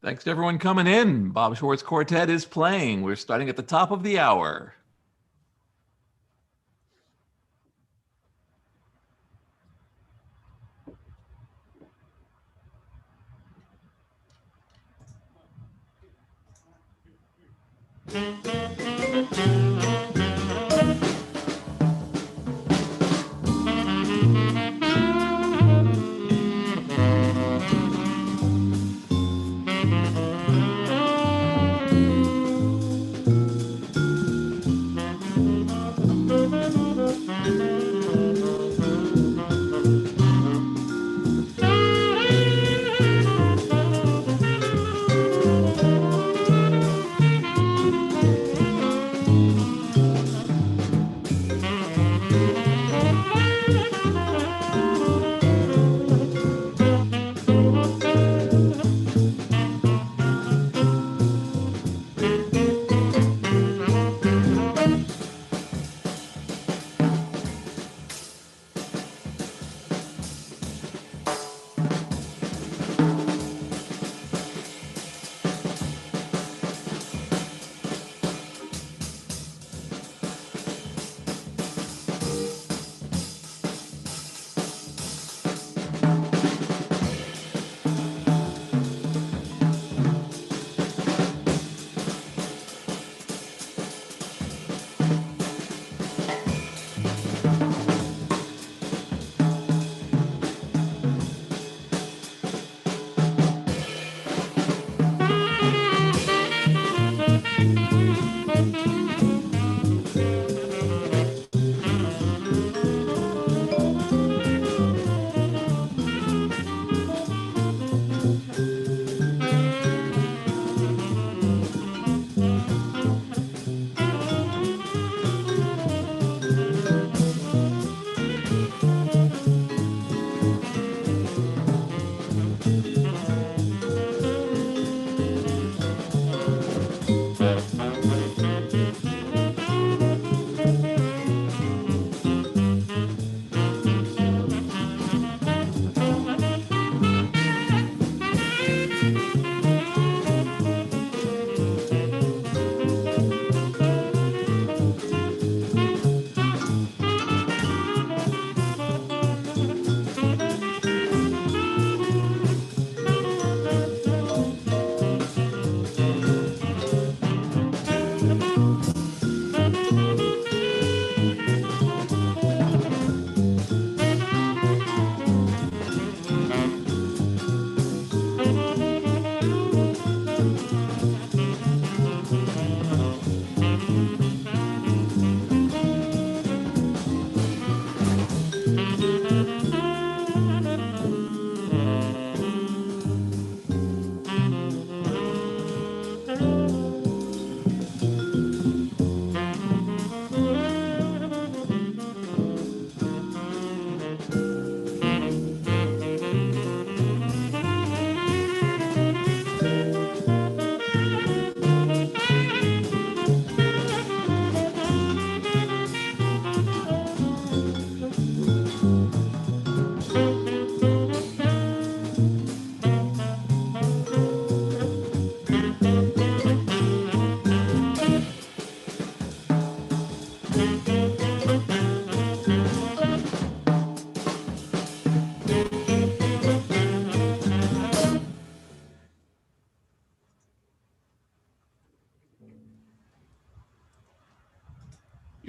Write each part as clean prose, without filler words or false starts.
Thanks to everyone coming in. Bob Schwartz Quartet is playing. We're starting at the top of the hour.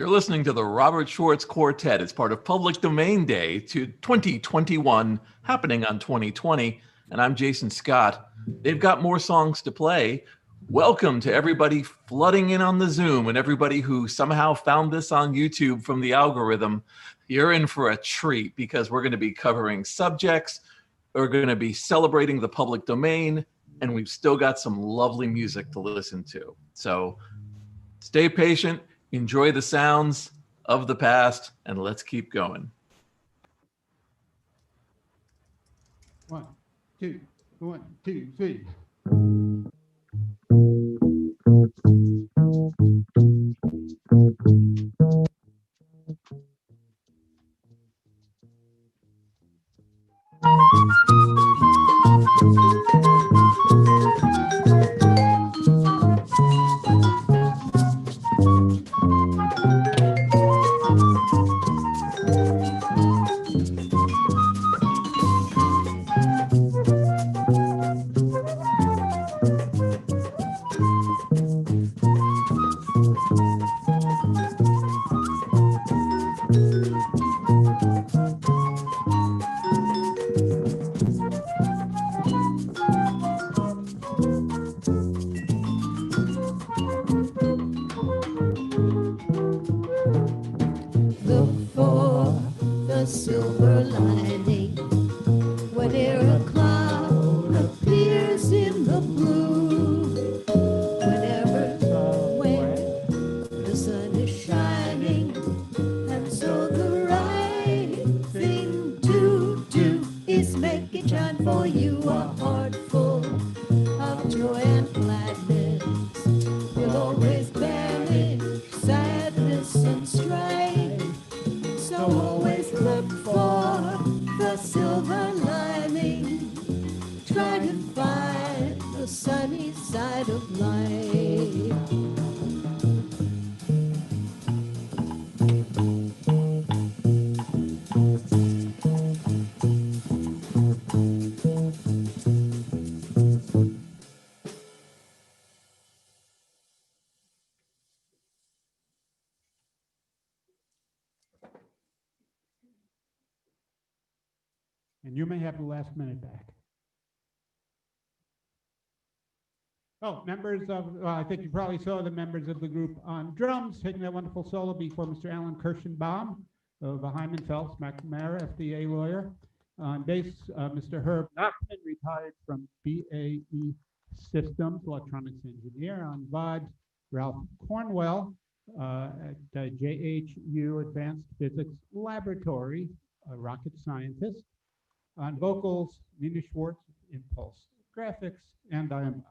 You're listening to the Robert Schwartz Quartet. It's part of Public Domain Day to 2021, happening on 2020. And I'm Jason Scott. They've got more songs to play. Welcome to everybody flooding in on the Zoom and everybody who somehow found this on YouTube from the algorithm. You're in for a treat because we're going to be covering subjects. We're going to be celebrating the public domain, and we've still got some lovely music to listen to. So stay patient. Enjoy the sounds of the past, and let's keep going. 1, 2, 1, 2, 3. And you may have the last minute back. Oh, members of, I think you probably saw the members of the group on drums taking that wonderful solo before Mr. Alan Kirschenbaum of Hyman Phelps, Maher, FDA lawyer. On bass, Mr. Herb Nachman, retired from BAE Systems, electronics engineer. On VOD, Ralph Cornwell at JHU Advanced Physics Laboratory, a rocket scientist. On vocals, Nina Schwartz, Impulse Graphics, and I am Bob.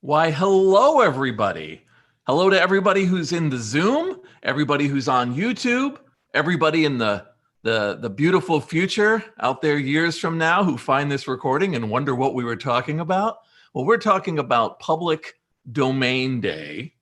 Why, hello, everybody. Hello to everybody who's in the Zoom, everybody who's on YouTube, everybody in the beautiful future out there years from now who find this recording and wonder what we were talking about. Well, we're talking about Public Domain Day,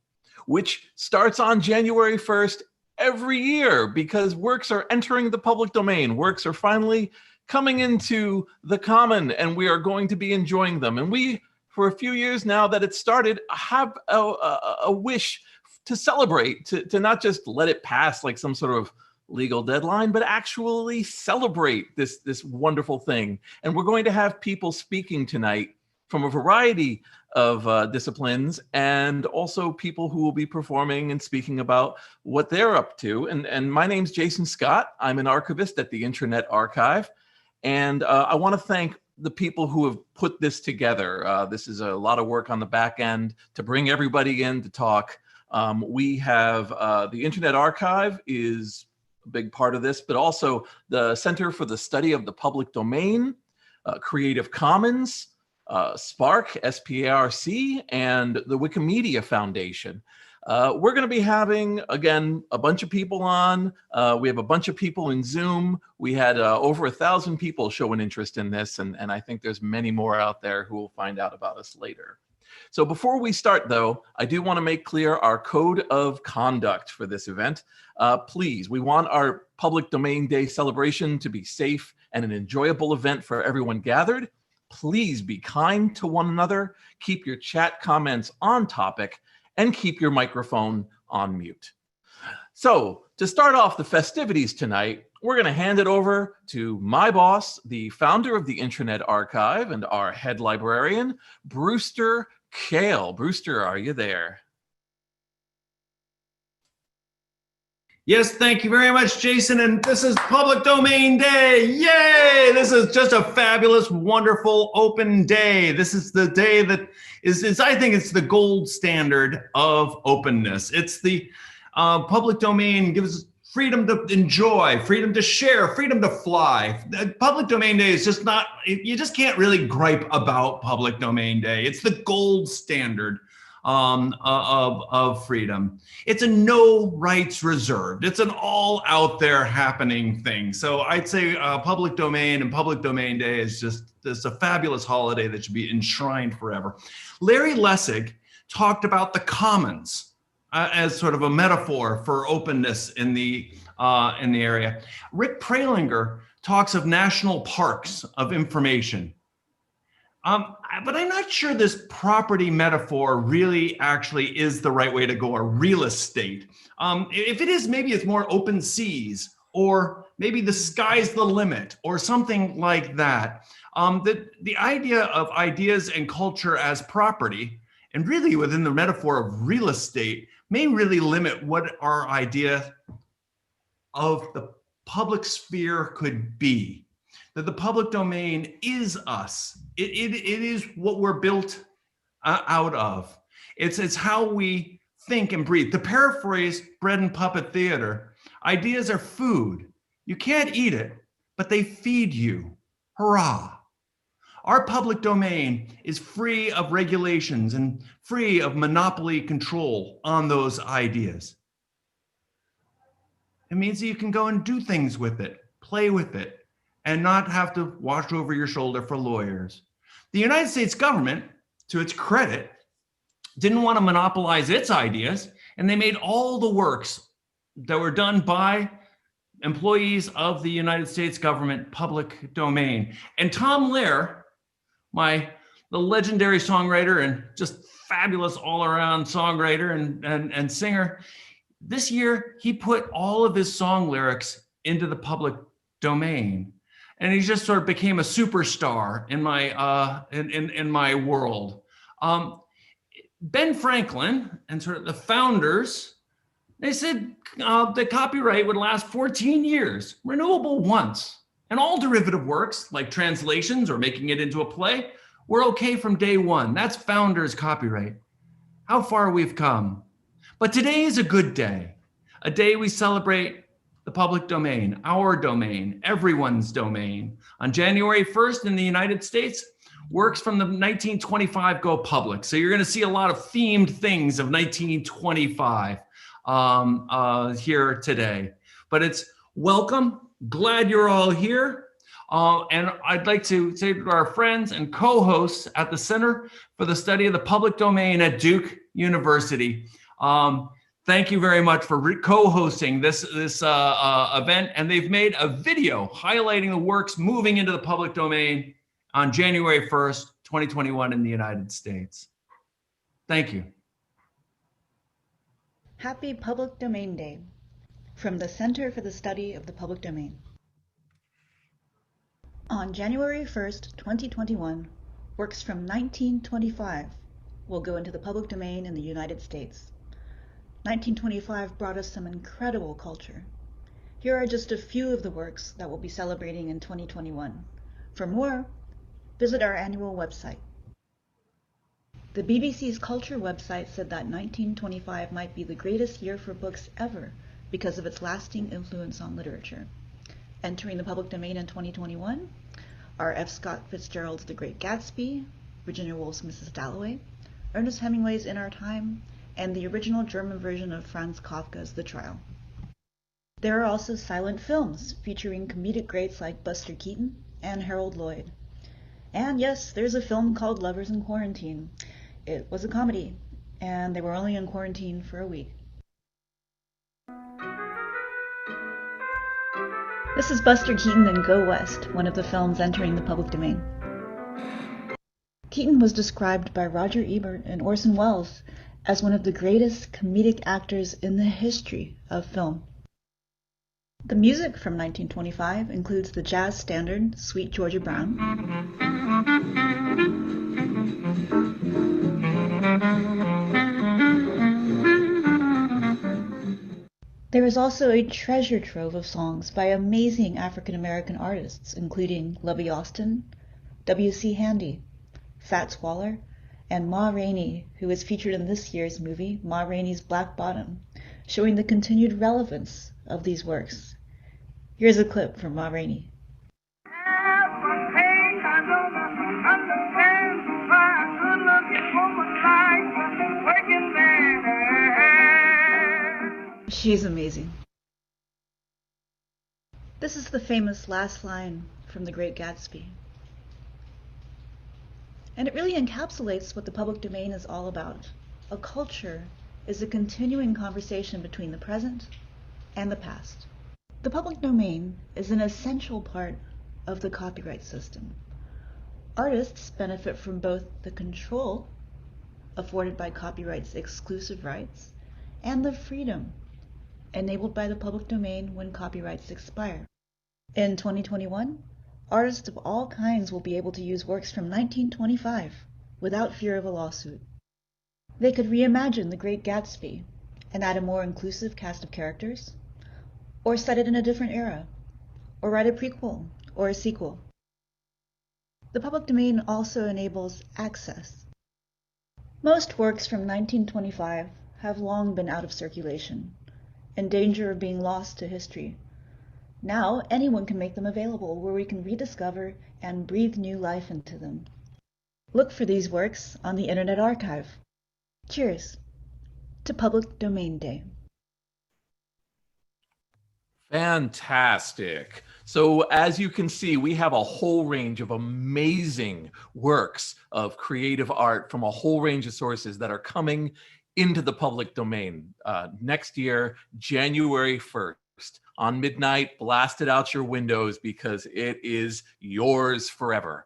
which starts on January 1st every year because works are entering the public domain. Works are finally coming into the common, and we are going to be enjoying them. And we, for a few years now that it started, have a wish to celebrate, to not just let it pass like some sort of legal deadline, but actually celebrate this wonderful thing. And we're going to have people speaking tonight from a variety of disciplines, and also people who will be performing and speaking about what they're up to. And my name's Jason Scott. I'm an archivist at the Internet Archive. And I want to thank the people who have put this together. This is a lot of work on the back end to bring everybody in to talk. We have the Internet Archive is a big part of this, but also the Center for the Study of the Public Domain, Creative Commons, SPARC, SPARC, and the Wikimedia Foundation. We're going to be having, again, a bunch of people on. We have a bunch of people in Zoom. We had over 1,000 people show an interest in this, and I think there's many more out there who will find out about us later. So before we start, though, I do want to make clear our code of conduct for this event. Please, we want our Public Domain Day celebration to be safe and an enjoyable event for everyone gathered. Please be kind to one another, keep your chat comments on topic, and keep your microphone on mute. So to start off the festivities tonight, we're going to hand it over to my boss, the founder of the Internet Archive and our head librarian, Brewster Kale. Brewster, are you there? Yes, thank you very much, Jason. And this is Public Domain Day. Yay! This is just a fabulous, wonderful, open day. This is the day that is I think it's the gold standard of openness. It's the public domain gives freedom to enjoy, freedom to share, freedom to fly. Public Domain Day is just not, you just can't really gripe about Public Domain Day. It's the gold standard of freedom. It's a no rights reserved. It's an all out there happening thing. So I'd say public domain and Public Domain Day is just a fabulous holiday that should be enshrined forever. Larry Lessig talked about the commons as sort of a metaphor for openness in the area. Rick Pralinger talks of national parks of information. But I'm not sure this property metaphor really actually is the right way to go, or real estate. If it is, maybe it's more open seas, or maybe the sky's the limit, or something like that. The idea of ideas and culture as property, and really within the metaphor of real estate, may really limit what our idea of the public sphere could be. That the public domain is us. It is what we're built out of. It's how we think and breathe. To paraphrase Bread and Puppet Theater, ideas are food. You can't eat it, but they feed you. Hurrah. Our public domain is free of regulations and free of monopoly control on those ideas. It means that you can go and do things with it, play with it, and not have to watch over your shoulder for lawyers. The United States government, to its credit, didn't want to monopolize its ideas, and they made all the works that were done by employees of the United States government public domain. And Tom Lehrer, the legendary songwriter and just fabulous all-around songwriter and singer, this year he put all of his song lyrics into the public domain. And he just sort of became a superstar in my in my world. Ben Franklin and sort of the founders, they said the copyright would last 14 years, renewable once. And all derivative works like translations or making it into a play were okay from day one. That's founders' copyright. How far we've come. But today is a good day, a day we celebrate the public domain, our domain, everyone's domain. On January 1st in the United States, works from the 1925 go public. So you're going to see a lot of themed things of 1925 here today. But it's Welcome. Glad you're all here. And I'd like to say to our friends and co-hosts at the Center for the Study of the Public Domain at Duke University, thank you very much for co-hosting this event. And they've made a video highlighting the works moving into the public domain on January 1st, 2021 in the United States. Thank you. Happy Public Domain Day from the Center for the Study of the Public Domain. On January 1st, 2021, works from 1925 will go into the public domain in the United States. 1925 brought us some incredible culture. Here are just a few of the works that we'll be celebrating in 2021. For more, visit our annual website. The BBC's Culture website said that 1925 might be the greatest year for books ever because of its lasting influence on literature. Entering the public domain in 2021 are F. Scott Fitzgerald's The Great Gatsby, Virginia Woolf's Mrs. Dalloway, Ernest Hemingway's In Our Time, and the original German version of Franz Kafka's The Trial. There are also silent films featuring comedic greats like Buster Keaton and Harold Lloyd. And yes, there's a film called Lovers in Quarantine. It was a comedy, and they were only in quarantine for a week. This is Buster Keaton in Go West, one of the films entering the public domain. Keaton was described by Roger Ebert and Orson Welles as one of the greatest comedic actors in the history of film. The music from 1925 includes the jazz standard Sweet Georgia Brown, There is also a treasure trove of songs by amazing African-American artists, including Lovey Austin, W.C. Handy, Fats Waller, and Ma Rainey, who is featured in this year's movie, Ma Rainey's Black Bottom, showing the continued relevance of these works. Here's a clip from Ma Rainey. She's amazing. This is the famous last line from The Great Gatsby. And it really encapsulates what the public domain is all about. A culture is a continuing conversation between the present and the past. The public domain is an essential part of the copyright system. Artists benefit from both the control afforded by copyright's exclusive rights and the freedom enabled by the public domain when copyrights expire. In 2021, artists of all kinds will be able to use works from 1925 without fear of a lawsuit. They could reimagine The Great Gatsby and add a more inclusive cast of characters, or set it in a different era, or write a prequel or a sequel. The public domain also enables access. Most works from 1925 have long been out of circulation, in danger of being lost to history. Now, anyone can make them available where we can rediscover and breathe new life into them. Look for these works on the Internet Archive. Cheers to Public Domain Day. Fantastic. So as you can see, we have a whole range of amazing works of creative art from a whole range of sources that are coming into the public domain next year, January 1st. On midnight, blast it out your windows because it is yours forever.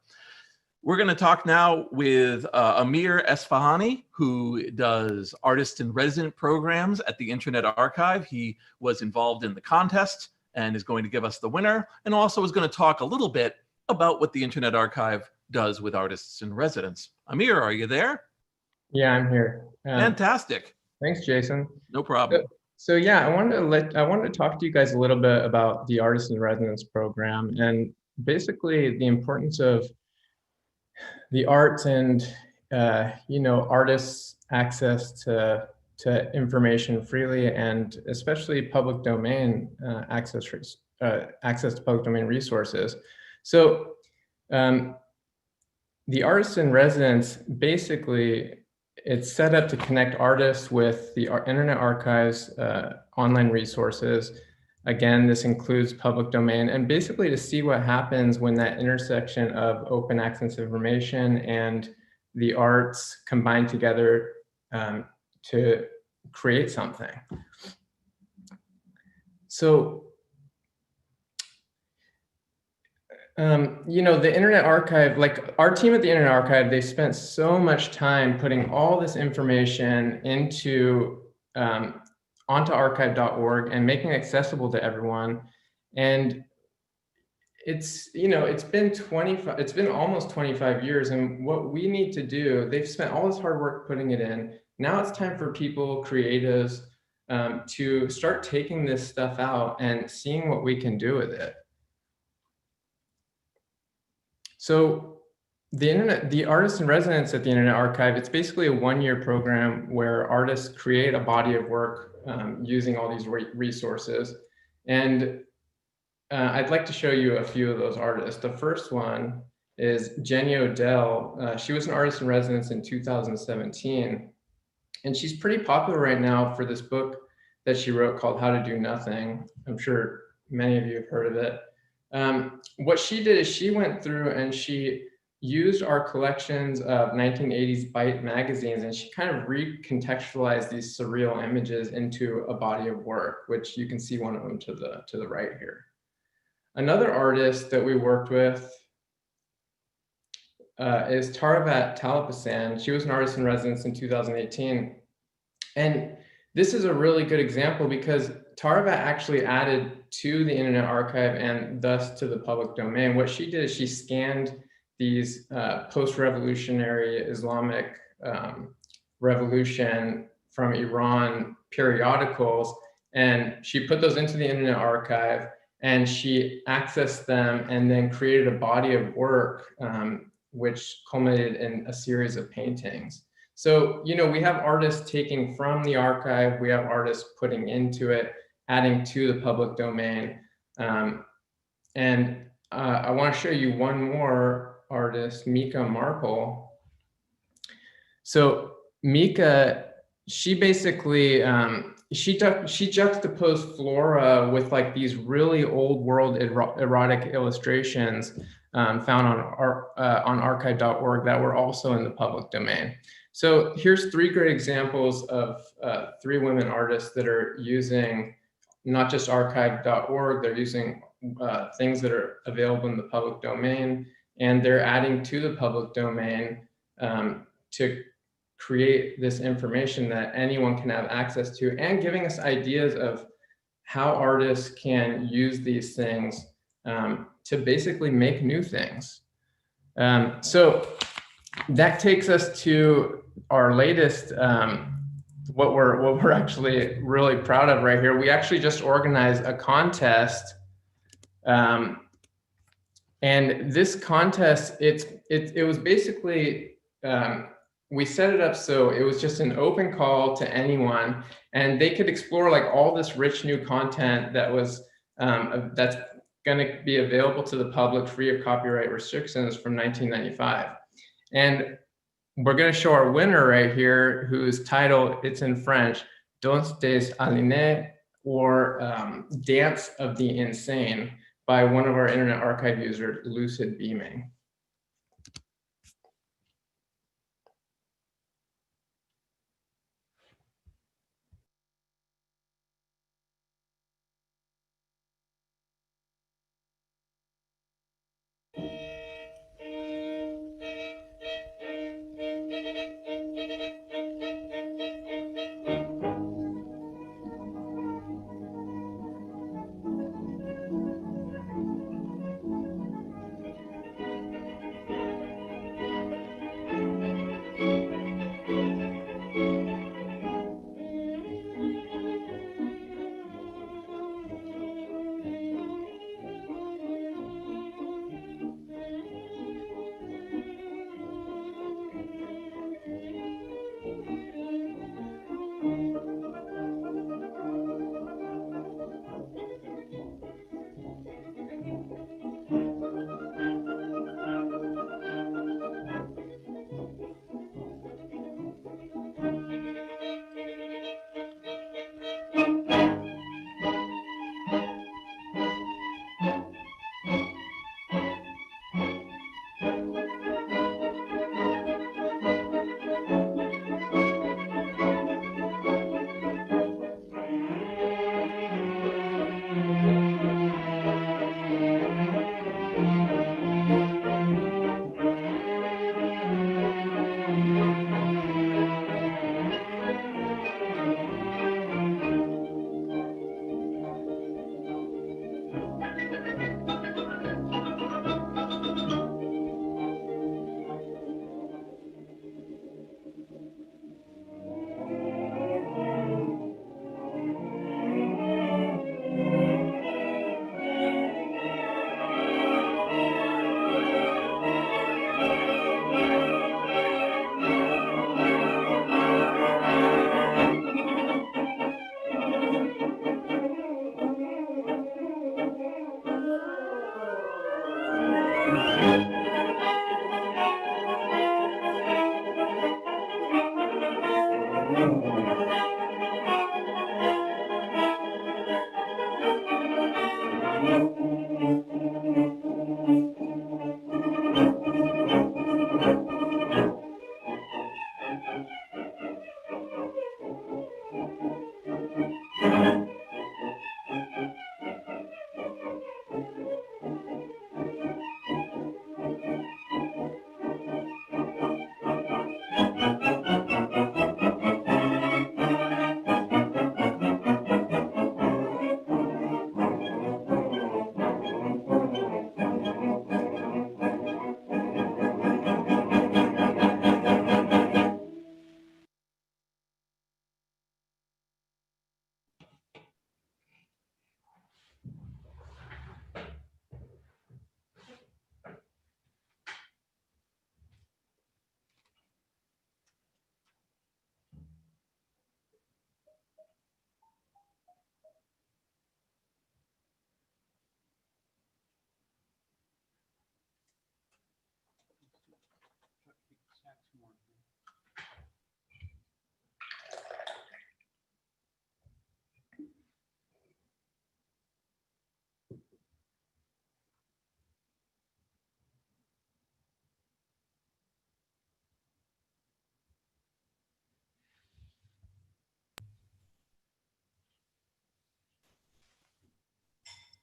We're going to talk now with Amir Esfahani, who does artist in resident programs at the Internet Archive. He was involved in the contest and is going to give us the winner, and also is going to talk a little bit about what the Internet Archive does with artists in residence. Amir, are you there? Yeah, I'm here. Fantastic. Thanks, Jason. No problem. So yeah, I wanted to talk to you guys a little bit about the Artist in Residence program and basically the importance of the arts and artists' access to information freely, and especially public domain access to public domain resources. So the Artist in Residence, basically, it's set up to connect artists with the Internet Archive's online resources, Again, this includes public domain, and basically to see what happens when that intersection of open access information and the arts combine together to create something. So, you know, the Internet Archive, like our team at the Internet Archive, they spent so much time putting all this information into onto archive.org and making it accessible to everyone. And it's, you know, it's been almost 25 years. And what we need to do, they've spent all this hard work putting it in. Now it's time for people, creatives, to start taking this stuff out and seeing what we can do with it. So the Artists in Residence at the Internet Archive, it's basically a one-year program where artists create a body of work using all these resources. And I'd like to show you a few of those artists. The first one is Jenny Odell. She was an artist in residence in 2017. And she's pretty popular right now for this book that she wrote called How to Do Nothing. I'm sure many of you have heard of it. What she did is she went through and she used our collections of 1980s Byte magazines, and she kind of recontextualized these surreal images into a body of work, which you can see one of them to the right here. Another artist that we worked with is Taravat Talapasan. She was an artist in residence in 2018. And this is a really good example because Taravat actually added to the Internet Archive and thus to the public domain. What she did is she scanned these post-revolutionary Islamic revolution from Iran periodicals, and she put those into the Internet Archive, and she accessed them and then created a body of work which culminated in a series of paintings. So, you know, we have artists taking from the archive, we have artists putting into it, adding to the public domain. And I want to show you one more artist, Mika Marple. So Mika, she basically, she juxtaposed flora with like these really old world erotic illustrations found on archive.org that were also in the public domain. So here's three great examples of three women artists that are using not just archive.org, they're using things that are available in the public domain, and they're adding to the public domain to create this information that anyone can have access to, and giving us ideas of how artists can use these things to basically make new things. So that takes us to our latest, what we're actually really proud of right here. We actually just organized a contest, and this contest, it was basically, we set it up so it was just an open call to anyone, and they could explore like all this rich new content that was that's going to be available to the public free of copyright restrictions from 1995. And we're going to show our winner right here, whose title, it's in French, Danse des Aliénés, or Dance of the Insane, by one of our Internet Archive users, Lucid Beaming.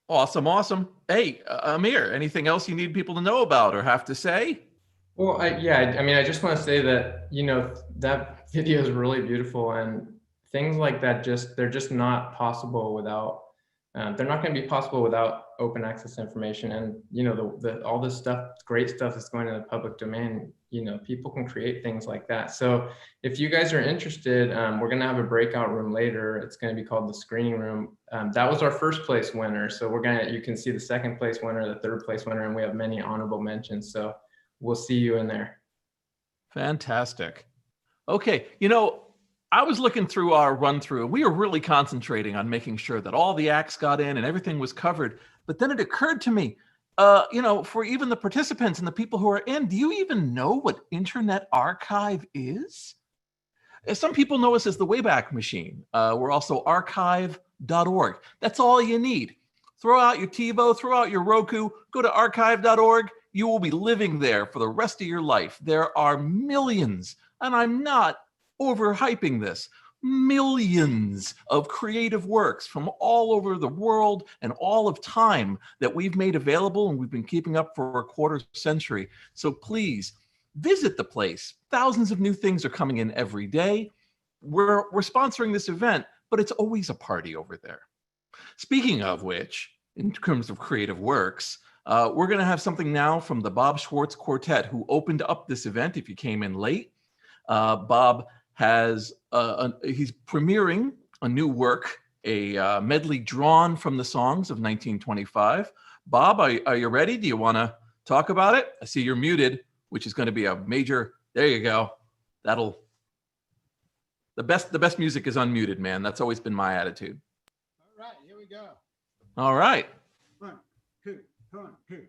Awesome, awesome. Hey, Amir, anything else you need people to know about or have to say? Well, I mean, I just want to say that, that video is really beautiful, and things like that they're just not possible without, they're not going to be possible without open access information. And, all this stuff, great stuff that's going in the public domain, people can create things like that. So if you guys are interested, we're going to have a breakout room later. It's going to be called the screening room. That was our first place winner. So you can see the second place winner, the third place winner, and we have many honorable mentions. So we'll see you in there. Fantastic. Okay, I was looking through our run through. We were really concentrating on making sure that all the acts got in and everything was covered. But then it occurred to me, for even the participants and the people who are in, do you even know what Internet Archive is? Some people know us as the Wayback Machine. We're also archive.org. That's all you need. Throw out your TiVo, throw out your Roku, go to archive.org. You will be living there for the rest of your life. There are millions, and I'm not overhyping this, millions of creative works from all over the world and all of time that we've made available and we've been keeping up for a quarter century. So please visit the place. Thousands of new things are coming in every day. We're sponsoring this event, but it's always a party over there. Speaking of which, in terms of creative works, we're going to have something now from the Bob Schwartz Quartet, who opened up this event if you came in late. Bob has, he's premiering a new work, a medley drawn from the songs of 1925. Bob, are you ready? Do you want to talk about it? I see you're muted, which is going to be a major, there you go. The best music is unmuted, man. That's always been my attitude. All right, here we go. All right. 1, 2, 1, 2.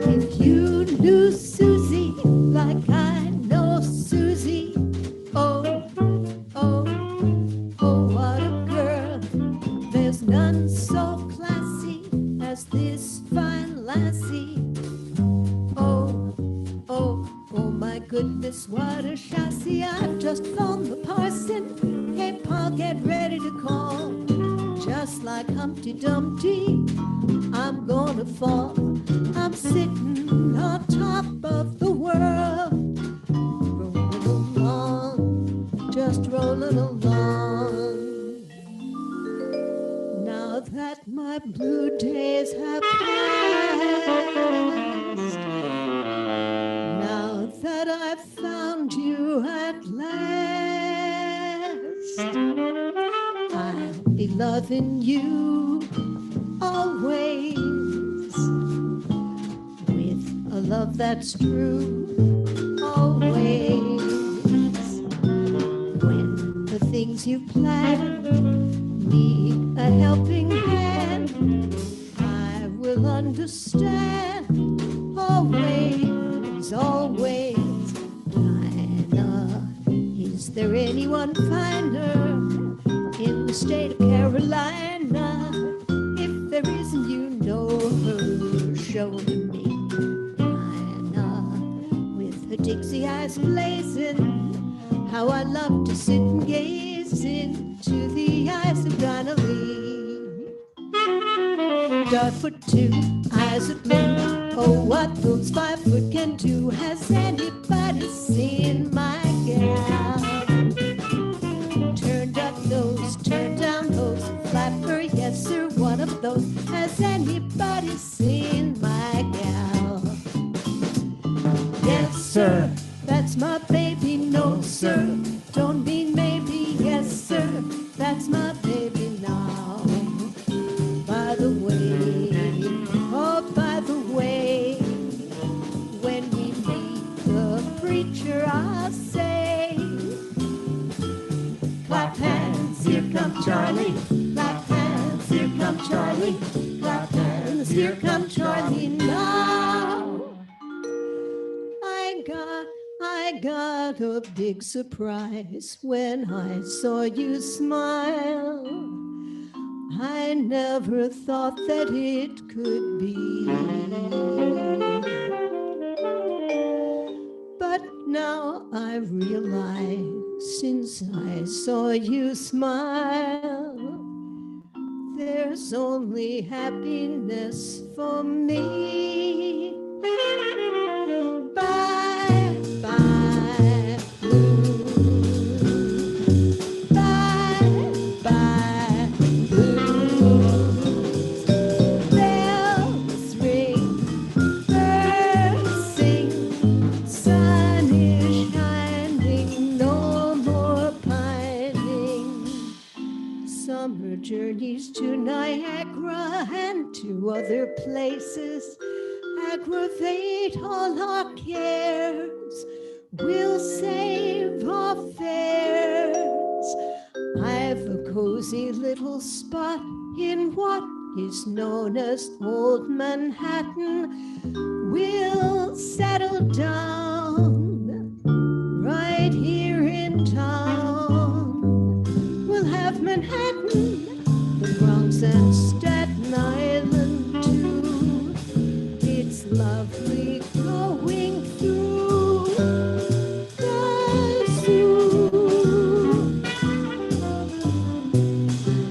If you knew Susie like I know Susie, oh, oh, oh, what a girl. There's none so classy as this fine lassie. Oh, oh, oh my goodness, what a chassis. I've just phoned the parson. Hey, Pa, get ready to call. Just like Humpty Dumpty, I'm gonna fall. I'm sitting on top of the world, rolling along, just rolling along. Now that my blue days have passed, now that I've found you at last, I'll be loving you always, with a love that's true, always. When the things you plan need a helping hand, I will understand, always, always. Dinah, is there anyone finer in the state of Carolina? If there isn't, you know her, show me. Dinah, with her Dixie eyes blazing, how I love to sit and gaze into the eyes of Dinah Lee. Dark-foot too, eyes of blue, oh what those 5 foot can do. Has anybody seen my gal? Turned up those, turned down those, flapper, yes sir, one of those. Has anybody seen my gal? Yes sir, that's my baby. No sir, don't mean maybe. Yes sir, that's my baby now. By the way, oh by the way, when we meet the preacher I'll say, clap hands, here come Charlie. Clap hands, here come Charlie. Clap hands, here come Charlie now. I got a big surprise when I saw you smile. I never thought that it could be. Now I realize since I saw you smile, there's only happiness for me. Bye, bye, blue. Bye, bye, blue. Bells ring, birds sing, sun is shining, no more pining. Summer journeys to Niagara and to other places aggravate all our cares. We'll save our fares. I've a cozy little spot in what is known as Old Manhattan. We'll settle down right here in town. We'll have Manhattan, the Bronx and Staten Island too. It's lovely going through the zoo.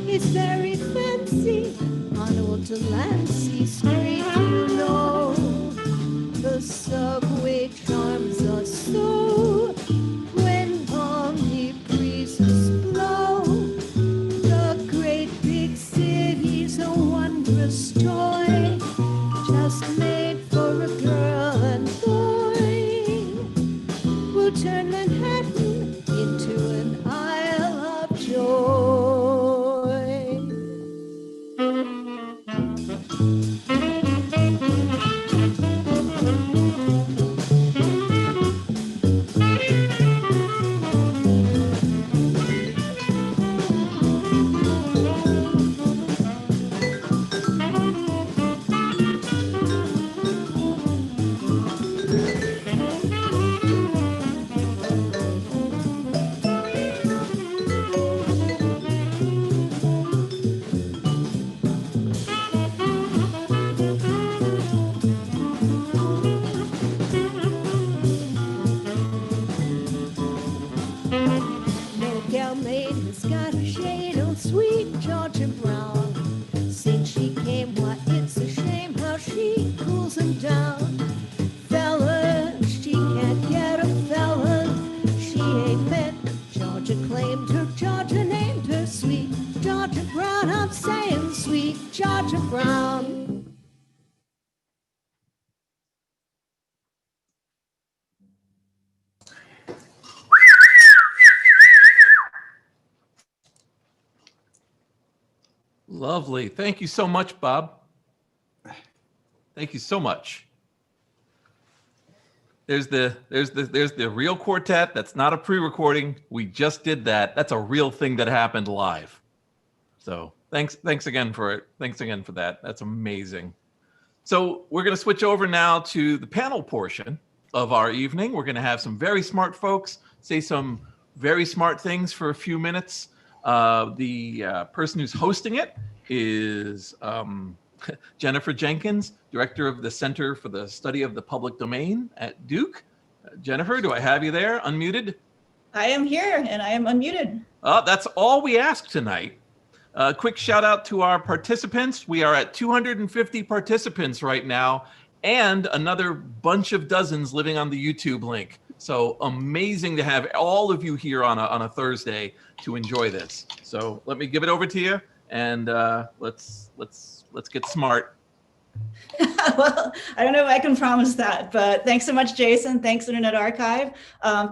It's very fancy on Old Delancey Street, you know. The subway charms us so when balmy breezes blow. The great big city's a wondrous toy, just made for a girl and boy. We'll turn Manhattan into an Isle of Joy. No gal maid has got a shade on sweet Georgia Brown. Since she came, why it's a shame how she cools 'em down. Fella, she can't get a fella she ain't met. Georgia claimed her, Georgia named her sweet Georgia Brown. I'm saying sweet Georgia Brown. Lovely. Thank you so much, Bob. Thank you so much. There's the real quartet. That's not a pre-recording. We just did that. That's a real thing that happened live. So thanks again for it. Thanks again for that. That's amazing. So we're going to switch over now to the panel portion of our evening. We're going to have some very smart folks say some very smart things for a few minutes. The person who's hosting it is Jennifer Jenkins, director of the Center for the Study of the Public Domain at Duke. Jennifer, do I have you there, unmuted? I am here and I am unmuted. That's all we ask tonight. Quick shout out to our participants. We are at 250 participants right now and another bunch of dozens living on the YouTube link. So amazing to have all of you here on a Thursday to enjoy this. So let me give it over to you and let's get smart. Well, I don't know if I can promise that, but thanks so much, Jason. Thanks, Internet Archive.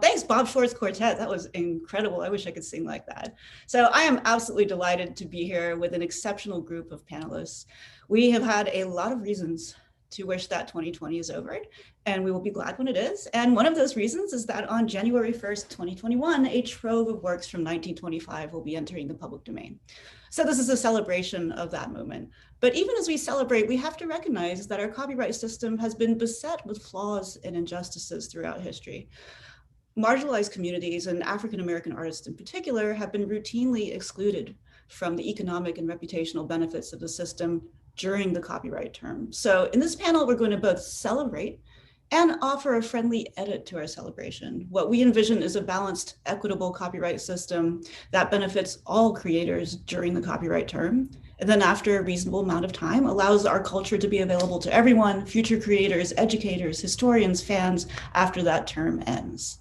Thanks, Bob Schwartz Quartet. That was incredible. I wish I could sing like that. So I am absolutely delighted to be here with an exceptional group of panelists. We have had a lot of reasons to wish that 2020 is over, and we will be glad when it is. And one of those reasons is that on January 1st, 2021, a trove of works from 1925 will be entering the public domain. So this is a celebration of that moment. But even as we celebrate, we have to recognize that our copyright system has been beset with flaws and injustices throughout history. Marginalized communities and African-American artists in particular have been routinely excluded from the economic and reputational benefits of the system during the copyright term. So in this panel, we're going to both celebrate and offer a friendly edit to our celebration. What we envision is a balanced, equitable copyright system that benefits all creators during the copyright term, and then after a reasonable amount of time, allows our culture to be available to everyone, future creators, educators, historians, fans, after that term ends.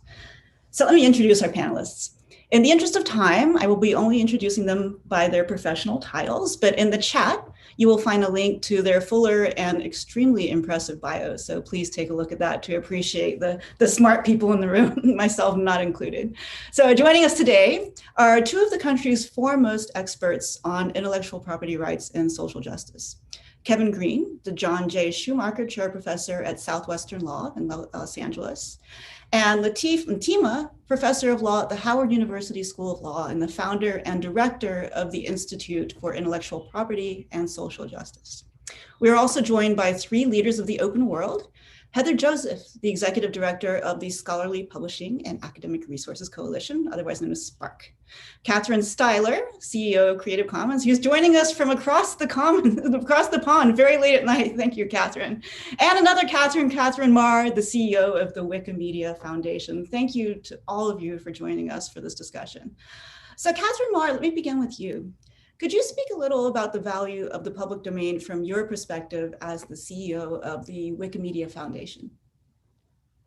So let me introduce our panelists. In the interest of time, I will be only introducing them by their professional titles, but in the chat, you will find a link to their fuller and extremely impressive bios. So please take a look at that to appreciate the smart people in the room, myself not included. So joining us today are two of the country's foremost experts on intellectual property rights and social justice. Kevin Green, the John J. Schumacher Chair Professor at Southwestern Law in Los Angeles, and Latif Mtima, Professor of Law at the Howard University School of Law and the founder and director of the Institute for Intellectual Property and Social Justice. We are also joined by three leaders of the open world: Heather Joseph, the Executive Director of the Scholarly Publishing and Academic Resources Coalition, otherwise known as SPARC. Katherine Stihler, CEO of Creative Commons, who's joining us from across the pond, very late at night. Thank you, Katherine. And another Katherine Maher, the CEO of the Wikimedia Foundation. Thank you to all of you for joining us for this discussion. So Katherine Maher, let me begin with you. Could you speak a little about the value of the public domain from your perspective as the CEO of the Wikimedia Foundation?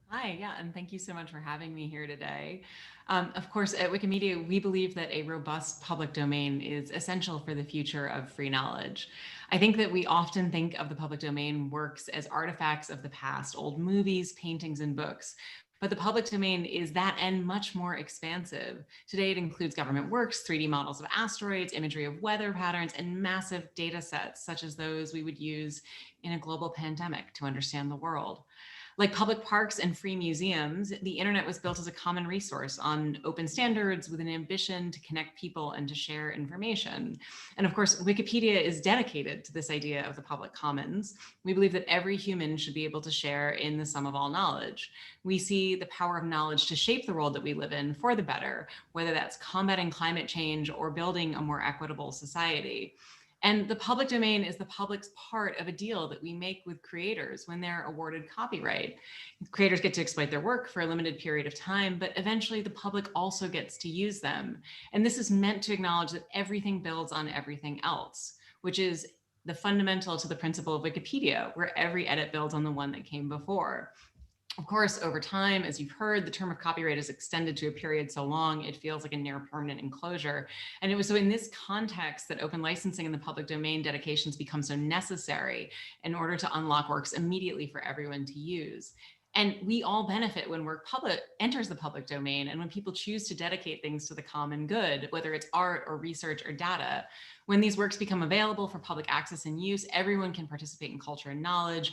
Hi, yeah, and thank you so much for having me here today. Of course, at Wikimedia, we believe that a robust public domain is essential for the future of free knowledge. I think that we often think of the public domain works as artifacts of the past, old movies, paintings, and books. But the public domain is that and much more expansive. Today, it includes government works, 3D models of asteroids, imagery of weather patterns, and massive data sets, such as those we would use in a global pandemic to understand the world. Like public parks and free museums, the internet was built as a common resource on open standards with an ambition to connect people and to share information. And of course, Wikipedia is dedicated to this idea of the public commons. We believe that every human should be able to share in the sum of all knowledge. We see the power of knowledge to shape the world that we live in for the better, whether that's combating climate change or building a more equitable society. And the public domain is the public's part of a deal that we make with creators when they're awarded copyright. Creators get to exploit their work for a limited period of time, but eventually the public also gets to use them. And this is meant to acknowledge that everything builds on everything else, which is the fundamental to the principle of Wikipedia, where every edit builds on the one that came before. Of course, over time, as you've heard, the term of copyright is extended to a period so long, it feels like a near permanent enclosure. And it was so in this context that open licensing and the public domain dedications become so necessary in order to unlock works immediately for everyone to use. And we all benefit when work enters the public domain and when people choose to dedicate things to the common good, whether it's art or research or data. When these works become available for public access and use, everyone can participate in culture and knowledge.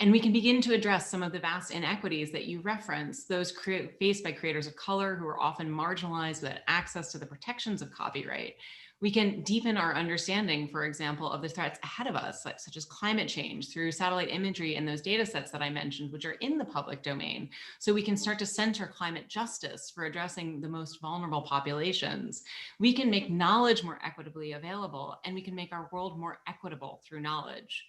And we can begin to address some of the vast inequities that you reference, those faced by creators of color who are often marginalized without access to the protections of copyright. We can deepen our understanding, for example, of the threats ahead of us, such as climate change, through satellite imagery and those data sets that I mentioned, which are in the public domain. So we can start to center climate justice for addressing the most vulnerable populations. We can make knowledge more equitably available, and we can make our world more equitable through knowledge.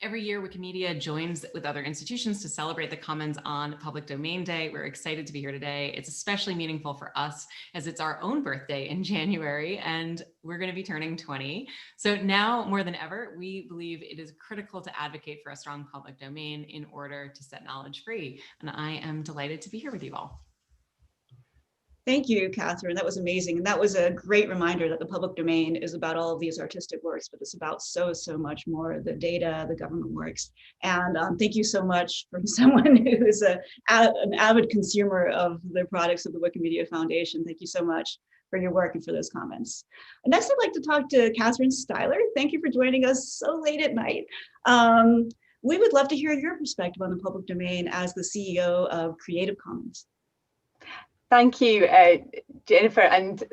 Every year, Wikimedia joins with other institutions to celebrate the Commons on Public Domain Day. We're excited to be here today. It's especially meaningful for us as it's our own birthday in January, and we're going to be turning 20. So now more than ever, we believe it is critical to advocate for a strong public domain in order to set knowledge free. And I am delighted to be here with you all. Thank you, Katherine. That was amazing. And that was a great reminder that the public domain is about all of these artistic works, but it's about so much more, the data, the government works. And thank you so much from someone who is an avid consumer of the products of the Wikimedia Foundation. Thank you so much for your work and for those comments. And next, I'd like to talk to Katherine Stihler. Thank you for joining us so late at night. We would love to hear your perspective on the public domain as the CEO of Creative Commons. Thank you, Jennifer. And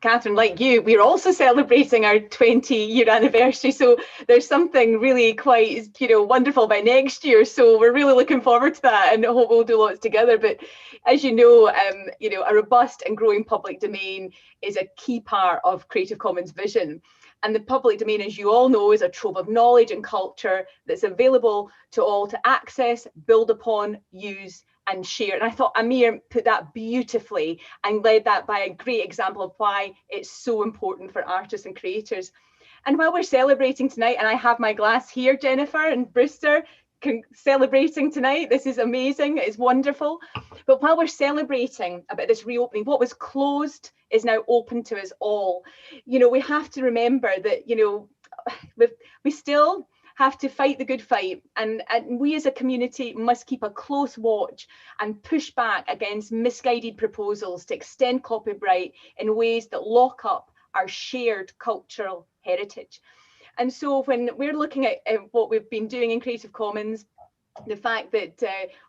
Katherine, like you, we're also celebrating our 20-year anniversary. So there's something really quite, wonderful by next year. So we're really looking forward to that, and I hope we'll do lots together. But as you know, a robust and growing public domain is a key part of Creative Commons vision. And the public domain, as you all know, is a trove of knowledge and culture that's available to all to access, build upon, use, and share. And I thought Amir put that beautifully and led that by a great example of why it's so important for artists and creators. And while we're celebrating tonight, and I have my glass here, Jennifer and Brewster, celebrating tonight. This is amazing. It's wonderful. But while we're celebrating about this reopening, what was closed is now open to us all. You know, we have to remember that, you know, we still have to fight the good fight, and we as a community must keep a close watch and push back against misguided proposals to extend copyright in ways that lock up our shared cultural heritage. And so when we're looking at what we've been doing in Creative Commons, the fact that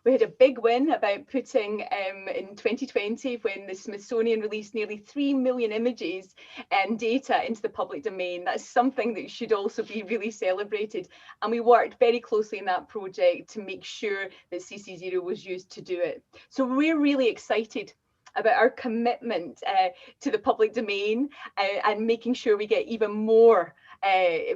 we had a big win about putting in 2020, when the Smithsonian released nearly 3 million images and data into the public domain, that's something that should also be really celebrated. And we worked very closely in that project to make sure that CC0 was used to do it. So we're really excited about our commitment to the public domain and making sure we get even more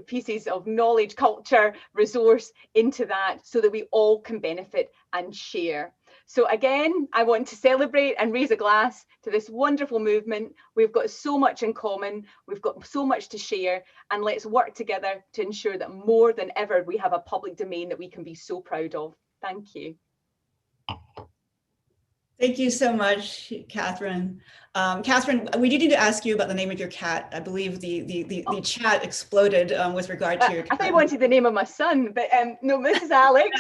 pieces of knowledge, culture, resource into that so that we all can benefit and share. So again, I want to celebrate and raise a glass to this wonderful movement. We've got so much in common, we've got so much to share, and let's work together to ensure that more than ever we have a public domain that we can be so proud of. Thank you. Thank you so much, Katherine. Katherine, we do need to ask you about the name of your cat. I believe the chat exploded with regard to your cat. I thought you wanted the name of my son, but no, this is Alex,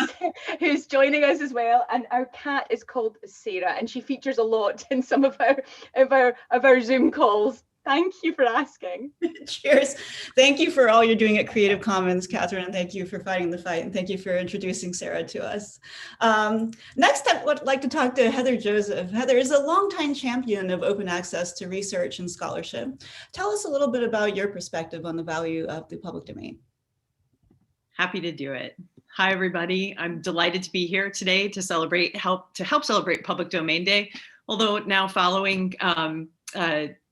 who's joining us as well. And our cat is called Sarah, and she features a lot in some of our Zoom calls. Thank you for asking. Cheers. Thank you for all you're doing at Creative Commons, Katherine, and thank you for fighting the fight, and thank you for introducing Sarah to us. Next, I would like to talk to Heather Joseph. Heather is a longtime champion of open access to research and scholarship. Tell us a little bit about your perspective on the value of the public domain. Happy to do it. Hi, everybody. I'm delighted to be here today to help celebrate Public Domain Day. Although now following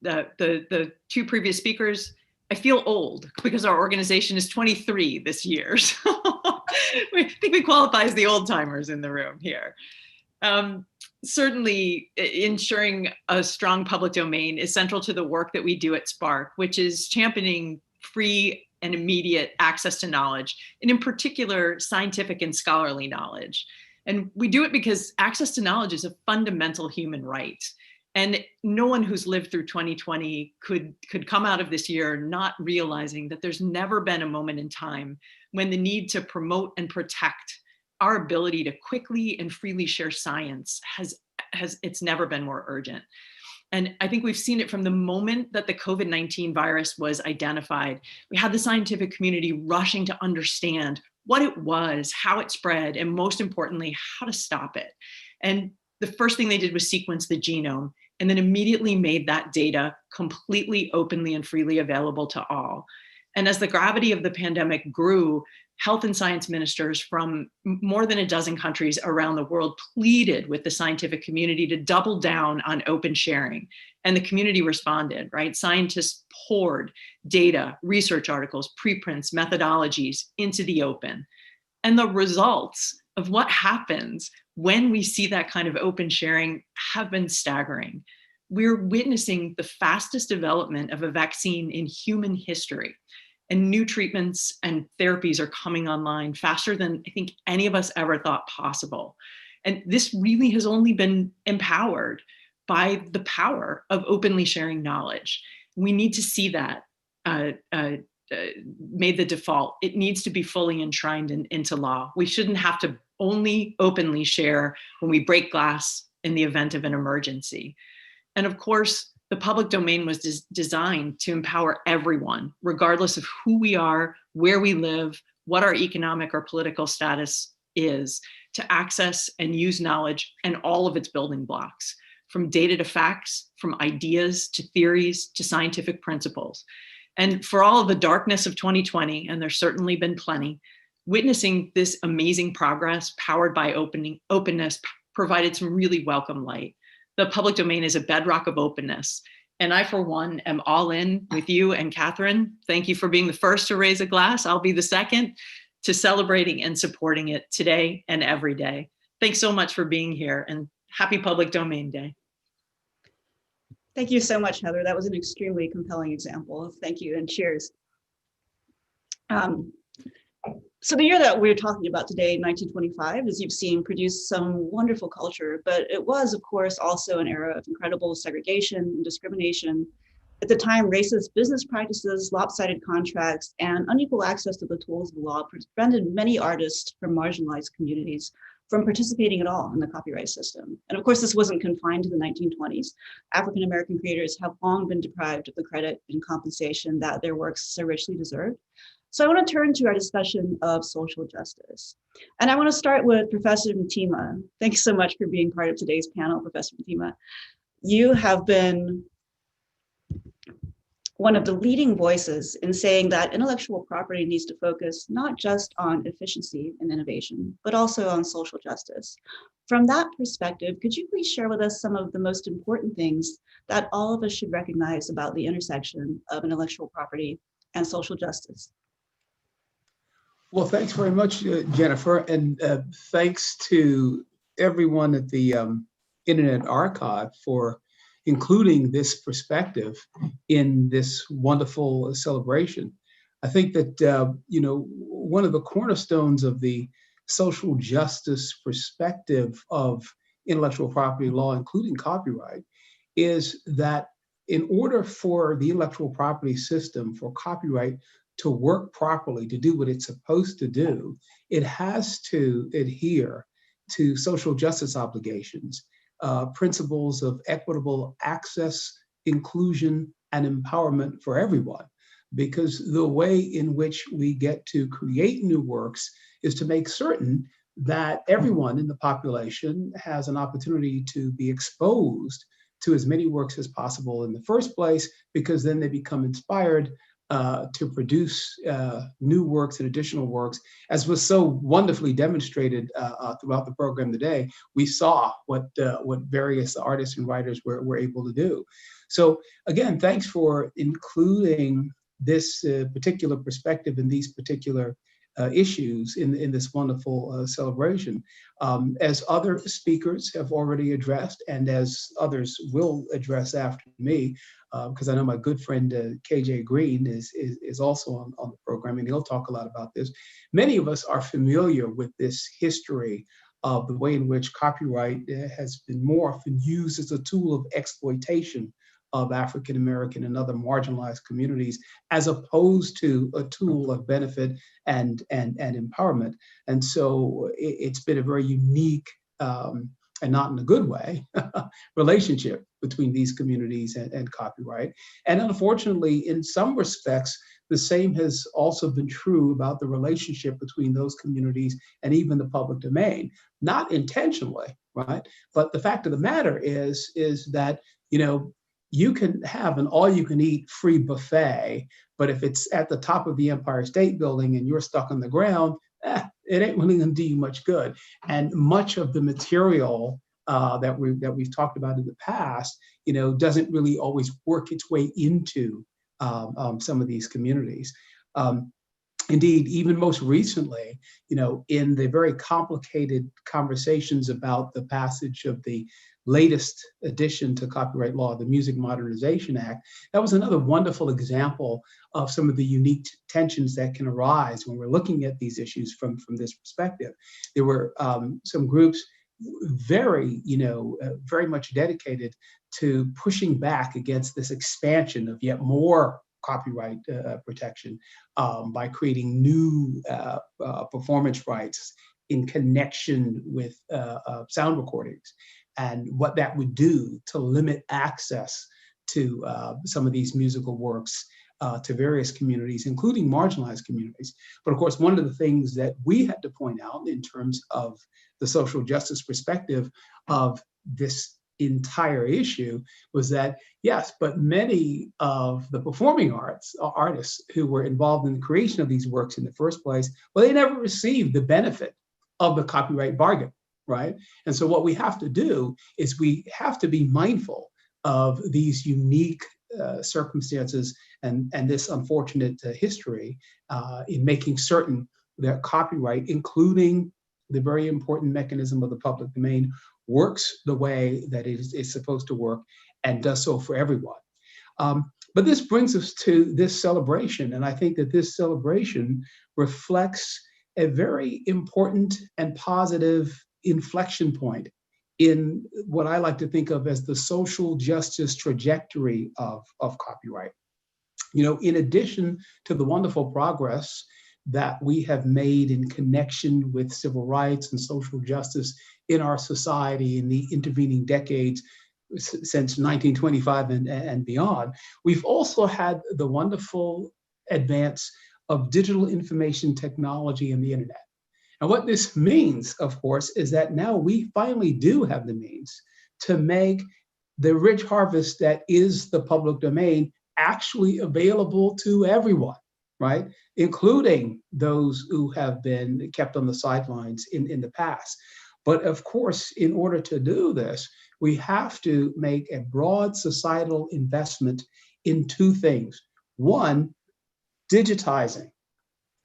the two previous speakers, I feel old because our organization is 23 this year. So I think we qualify as the old timers in the room here. Certainly ensuring a strong public domain is central to the work that we do at SPARC, which is championing free and immediate access to knowledge, and in particular, scientific and scholarly knowledge. And we do it because access to knowledge is a fundamental human right. And no one who's lived through 2020 could come out of this year not realizing that there's never been a moment in time when the need to promote and protect our ability to quickly and freely share science it's never been more urgent. And I think we've seen it from the moment that the COVID-19 virus was identified. We had the scientific community rushing to understand what it was, how it spread, and most importantly, how to stop it. And the first thing they did was sequence the genome, and then immediately made that data completely openly and freely available to all. And as the gravity of the pandemic grew, health and science ministers from more than a dozen countries around the world pleaded with the scientific community to double down on open sharing. And the community responded, right? Scientists poured data, research articles, preprints, methodologies into the open. And the results of what happens when we see that kind of open sharing have been staggering. We're witnessing the fastest development of a vaccine in human history. And new treatments and therapies are coming online faster than I think any of us ever thought possible. And this really has only been empowered by the power of openly sharing knowledge. We need to see that made the default. It needs to be fully enshrined into law. We shouldn't have to only openly share when we break glass in the event of an emergency. And of course, the public domain was designed to empower everyone, regardless of who we are, where we live, what our economic or political status is, to access and use knowledge and all of its building blocks, from data to facts, from ideas to theories to scientific principles. And for all of the darkness of 2020, and there's certainly been plenty, witnessing this amazing progress powered by openness provided some really welcome light. The public domain is a bedrock of openness, And I, for one, am all in with you and Katherine. Thank you for being the first to raise a glass. I'll be the second to celebrating and supporting it today and every day. Thanks so much for being here, and happy Public Domain Day. Thank you so much, Heather. That was an extremely compelling example. Thank you and cheers. So the year that we're talking about today, 1925, as you've seen, produced some wonderful culture, but it was, of course, also an era of incredible segregation and discrimination. At the time, racist business practices, lopsided contracts, and unequal access to the tools of the law prevented many artists from marginalized communities from participating at all in the copyright system. And of course, this wasn't confined to the 1920s. African-American creators have long been deprived of the credit and compensation that their works so richly deserved. So I want to turn to our discussion of social justice. And I want to start with Professor Mtima. Thanks so much for being part of today's panel, Professor Mtima. You have been one of the leading voices in saying that intellectual property needs to focus not just on efficiency and innovation, but also on social justice. From that perspective, could you please share with us some of the most important things that all of us should recognize about the intersection of intellectual property and social justice? Well, thanks very much, Jennifer, and thanks to everyone at the Internet Archive for including this perspective in this wonderful celebration. I think that, one of the cornerstones of the social justice perspective of intellectual property law, including copyright, is that in order for the intellectual property system, for copyright to work properly, to do what it's supposed to do, it has to adhere to social justice obligations, principles of equitable access, inclusion, and empowerment for everyone. Because the way in which we get to create new works is to make certain that everyone in the population has an opportunity to be exposed to as many works as possible in the first place, because then they become inspired to produce new works and additional works. As was so wonderfully demonstrated throughout the program today, we saw what various artists and writers were able to do. So again, thanks for including this particular perspective and these particular issues in this wonderful celebration. As other speakers have already addressed, and as others will address after me, because I know my good friend KJ Green is also on the program, and he'll talk a lot about this. Many of us are familiar with this history of the way in which copyright has been more often used as a tool of exploitation of African American and other marginalized communities, as opposed to a tool of benefit and empowerment. And so it's been a very unique and not in a good way relationship between these communities and copyright. And unfortunately, in some respects, the same has also been true about the relationship between those communities and even the public domain. Not intentionally, right? But the fact of the matter is that, you can have an all-you-can-eat free buffet, but if it's at the top of the Empire State Building and you're stuck on the ground, it ain't really going to do you much good. And much of the material that we've talked about in the past, doesn't really always work its way into some of these communities. Indeed, even most recently, in the very complicated conversations about the passage of the latest addition to copyright law, the Music Modernization Act, that was another wonderful example of some of the unique tensions that can arise when we're looking at these issues from this perspective. There were some groups very much dedicated to pushing back against this expansion of yet more copyright protection by creating new performance rights in connection with sound recordings, and what that would do to limit access to some of these musical works to various communities, including marginalized communities. But of course, one of the things that we had to point out in terms of the social justice perspective of this entire issue was that, yes, but many of the performing artists who were involved in the creation of these works in the first place, well, they never received the benefit of the copyright bargain, right? And so what we have to do is we have to be mindful of these unique circumstances and this unfortunate history in making certain that copyright, including the very important mechanism of the public domain, works the way that it is supposed to work and does so for everyone. But this brings us to this celebration, and I think that this celebration reflects a very important and positive inflection point in what I like to think of as the social justice trajectory of copyright. You know, in addition to the wonderful progress that we have made in connection with civil rights and social justice in our society in the intervening decades since 1925 and beyond, we've also had the wonderful advance of digital information technology and the internet. And what this means, of course, is that now we finally do have the means to make the rich harvest that is the public domain actually available to everyone, right? Including those who have been kept on the sidelines in the past. But of course, in order to do this, we have to make a broad societal investment in two things. One, digitizing.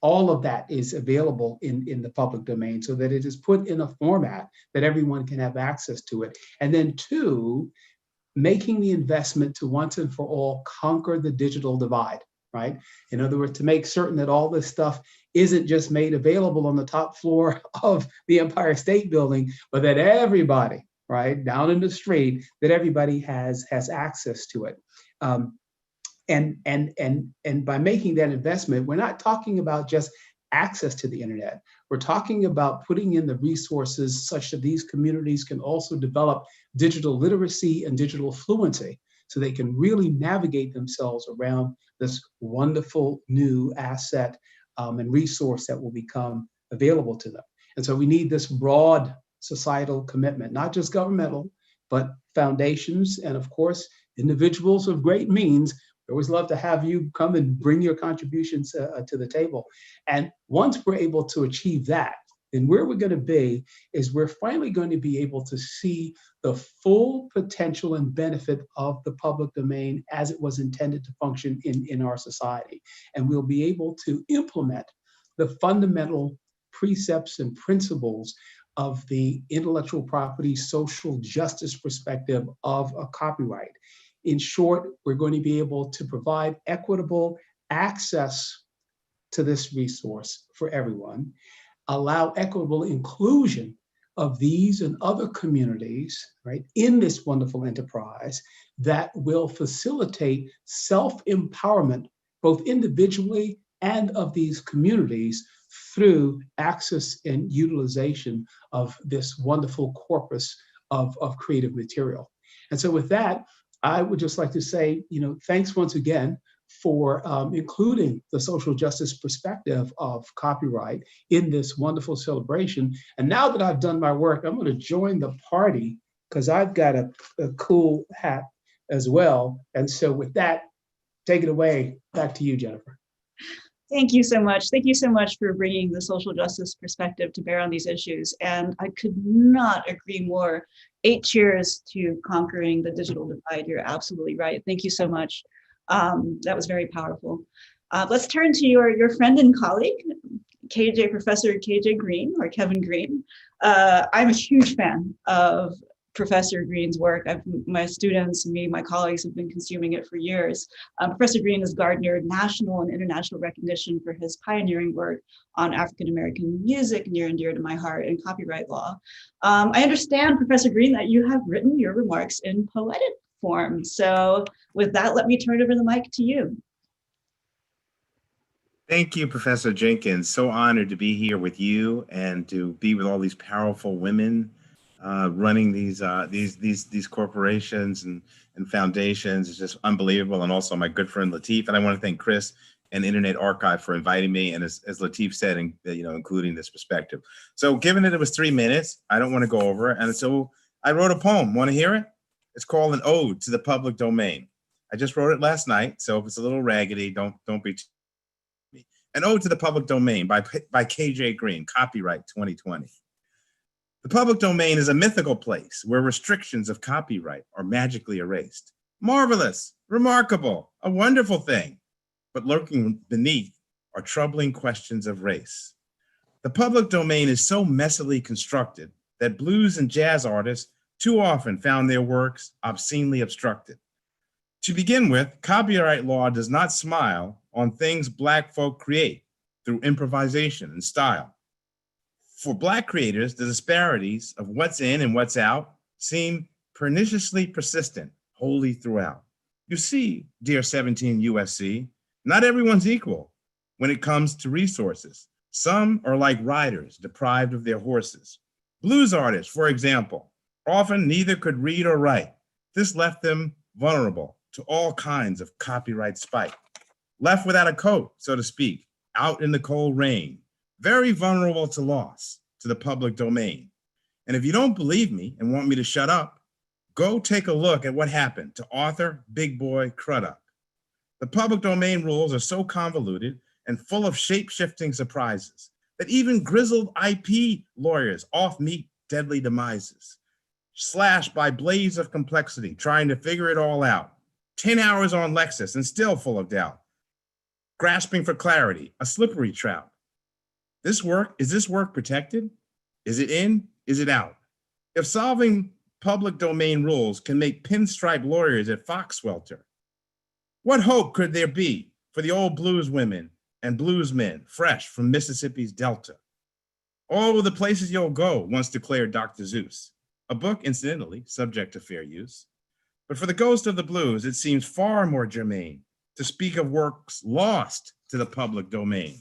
All of that is available in the public domain so that it is put in a format that everyone can have access to it. And then two, making the investment to once and for all conquer the digital divide, right? In other words, to make certain that all this stuff isn't just made available on the top floor of the Empire State Building, but that everybody, right, down in the street, that everybody has access to it. And by making that investment, we're not talking about just access to the internet. We're talking about putting in the resources such that these communities can also develop digital literacy and digital fluency so they can really navigate themselves around this wonderful new asset and resource that will become available to them. And so we need this broad societal commitment, not just governmental, but foundations and, of course, individuals of great means. We always love to have you come and bring your contributions to the table. And once we're able to achieve that, then where we're going to be is we're finally going to be able to see the full potential and benefit of the public domain as it was intended to function in our society. And we'll be able to implement the fundamental precepts and principles of the intellectual property social justice perspective of a copyright. In short, we're going to be able to provide equitable access to this resource for everyone, allow equitable inclusion of these and other communities, right, in this wonderful enterprise that will facilitate self-empowerment, both individually and of these communities through access and utilization of this wonderful corpus of creative material. And so with that, I would just like to say, you know, thanks once again for including the social justice perspective of copyright in this wonderful celebration. And now that I've done my work, I'm going to join the party because I've got a cool hat as well. And so with that, take it away. Back to you, Jennifer. Thank you so much. Thank you so much for bringing the social justice perspective to bear on these issues. And I could not agree more. 8 cheers to conquering the digital divide. You're absolutely right. Thank you so much. That was very powerful. Let's turn to your friend and colleague, Professor KJ Green, or Kevin Green. I'm a huge fan of Professor Green's work. My students, me, my colleagues have been consuming it for years. Professor Green has garnered national and international recognition for his pioneering work on African-American music, near and dear to my heart, and copyright law. I understand, Professor Green, that you have written your remarks in poetic form. So with that, let me turn over the mic to you. Thank you, Professor Jenkins. So honored to be here with you and to be with all these powerful women running these corporations and foundations. Is just unbelievable. And also my good friend Lateef. And I want to thank Chris and Internet Archive for inviting me. And as Lateef said, including this perspective. So given that it was 3 minutes, I don't want to go over it. And so I wrote a poem. Want to hear it? It's called An Ode to the Public Domain. I just wrote it last night. So if it's a little raggedy, don't be too me. An Ode to the Public Domain by KJ Green, copyright 2020. The public domain is a mythical place where restrictions of copyright are magically erased. Marvelous, remarkable, a wonderful thing. But lurking beneath are troubling questions of race. The public domain is so messily constructed that blues and jazz artists too often found their works obscenely obstructed. To begin with, copyright law does not smile on things Black folk create through improvisation and style. For Black creators, the disparities of what's in and what's out seem perniciously persistent wholly throughout. You see, dear 17 USC, not everyone's equal when it comes to resources. Some are like riders deprived of their horses. Blues artists, for example, often neither could read or write. This left them vulnerable to all kinds of copyright spite. Left without a coat, so to speak, out in the cold rain, very vulnerable to loss to the public domain. And if you don't believe me and want me to shut up, go take a look at what happened to author Big Boy Crudup. The public domain rules are so convoluted and full of shape-shifting surprises that even grizzled IP lawyers oft meet deadly demises, slashed by blades of complexity, trying to figure it all out. 10 hours on Lexus and still full of doubt. Grasping for clarity, a slippery trout. Is this work protected? Is it in? Is it out? If solving public domain rules can make pinstripe lawyers at Foxwelter, what hope could there be for the old blues women and blues men fresh from Mississippi's Delta? All the places you'll go, once declared Dr. Seuss, a book, incidentally, subject to fair use. But for the ghost of the blues, it seems far more germane to speak of works lost to the public domain.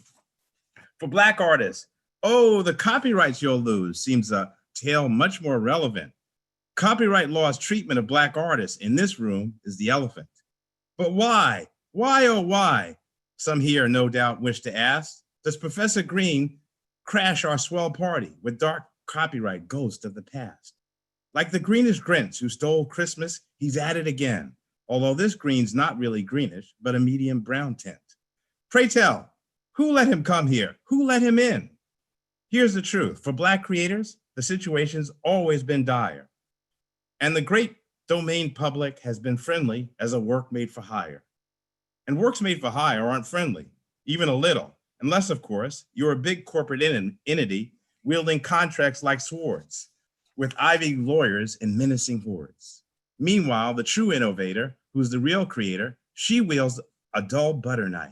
For Black artists, oh, the copyrights you'll lose seems a tale much more relevant. Copyright law's treatment of Black artists in this room is the elephant. But why? Why, oh, why? Some here no doubt wish to ask, does Professor Green crash our swell party with dark copyright ghost of the past? Like the greenish Grinch who stole Christmas, he's at it again, although this green's not really greenish, but a medium brown tint. Pray tell, who let him come here? Who let him in? Here's the truth. For Black creators, the situation's always been dire. And the great domain public has been friendly as a work made for hire. And works made for hire aren't friendly, even a little, unless, of course, you're a big corporate entity wielding contracts like swords with Ivy lawyers and menacing hordes. Meanwhile, the true innovator, who's the real creator, she wields a dull butter knife.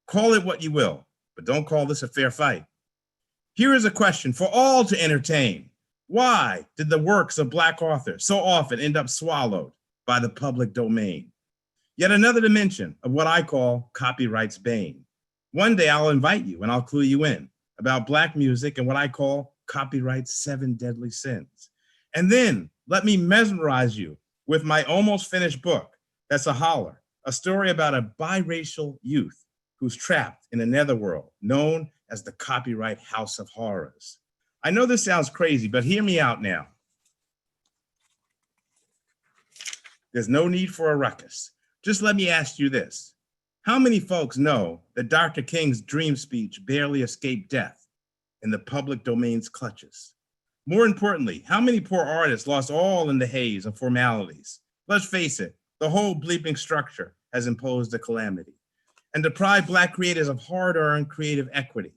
Call it what you will, but don't call this a fair fight. Here is a question for all to entertain. Why did the works of Black authors so often end up swallowed by the public domain? Yet another dimension of what I call copyright's bane. One day I'll invite you and I'll clue you in about Black music and what I call copyright's 7 deadly sins. And then let me mesmerize you with my almost finished book, that's a holler, a story about a biracial youth who's trapped in a netherworld known as the Copyright House of Horrors. I know this sounds crazy, but hear me out now. There's no need for a ruckus. Just let me ask you this. How many folks know that Dr. King's dream speech barely escaped death in the public domain's clutches? More importantly, how many poor artists lost all in the haze of formalities? Let's face it, the whole bleeping structure has imposed a calamity and deprived Black creators of hard-earned creative equity.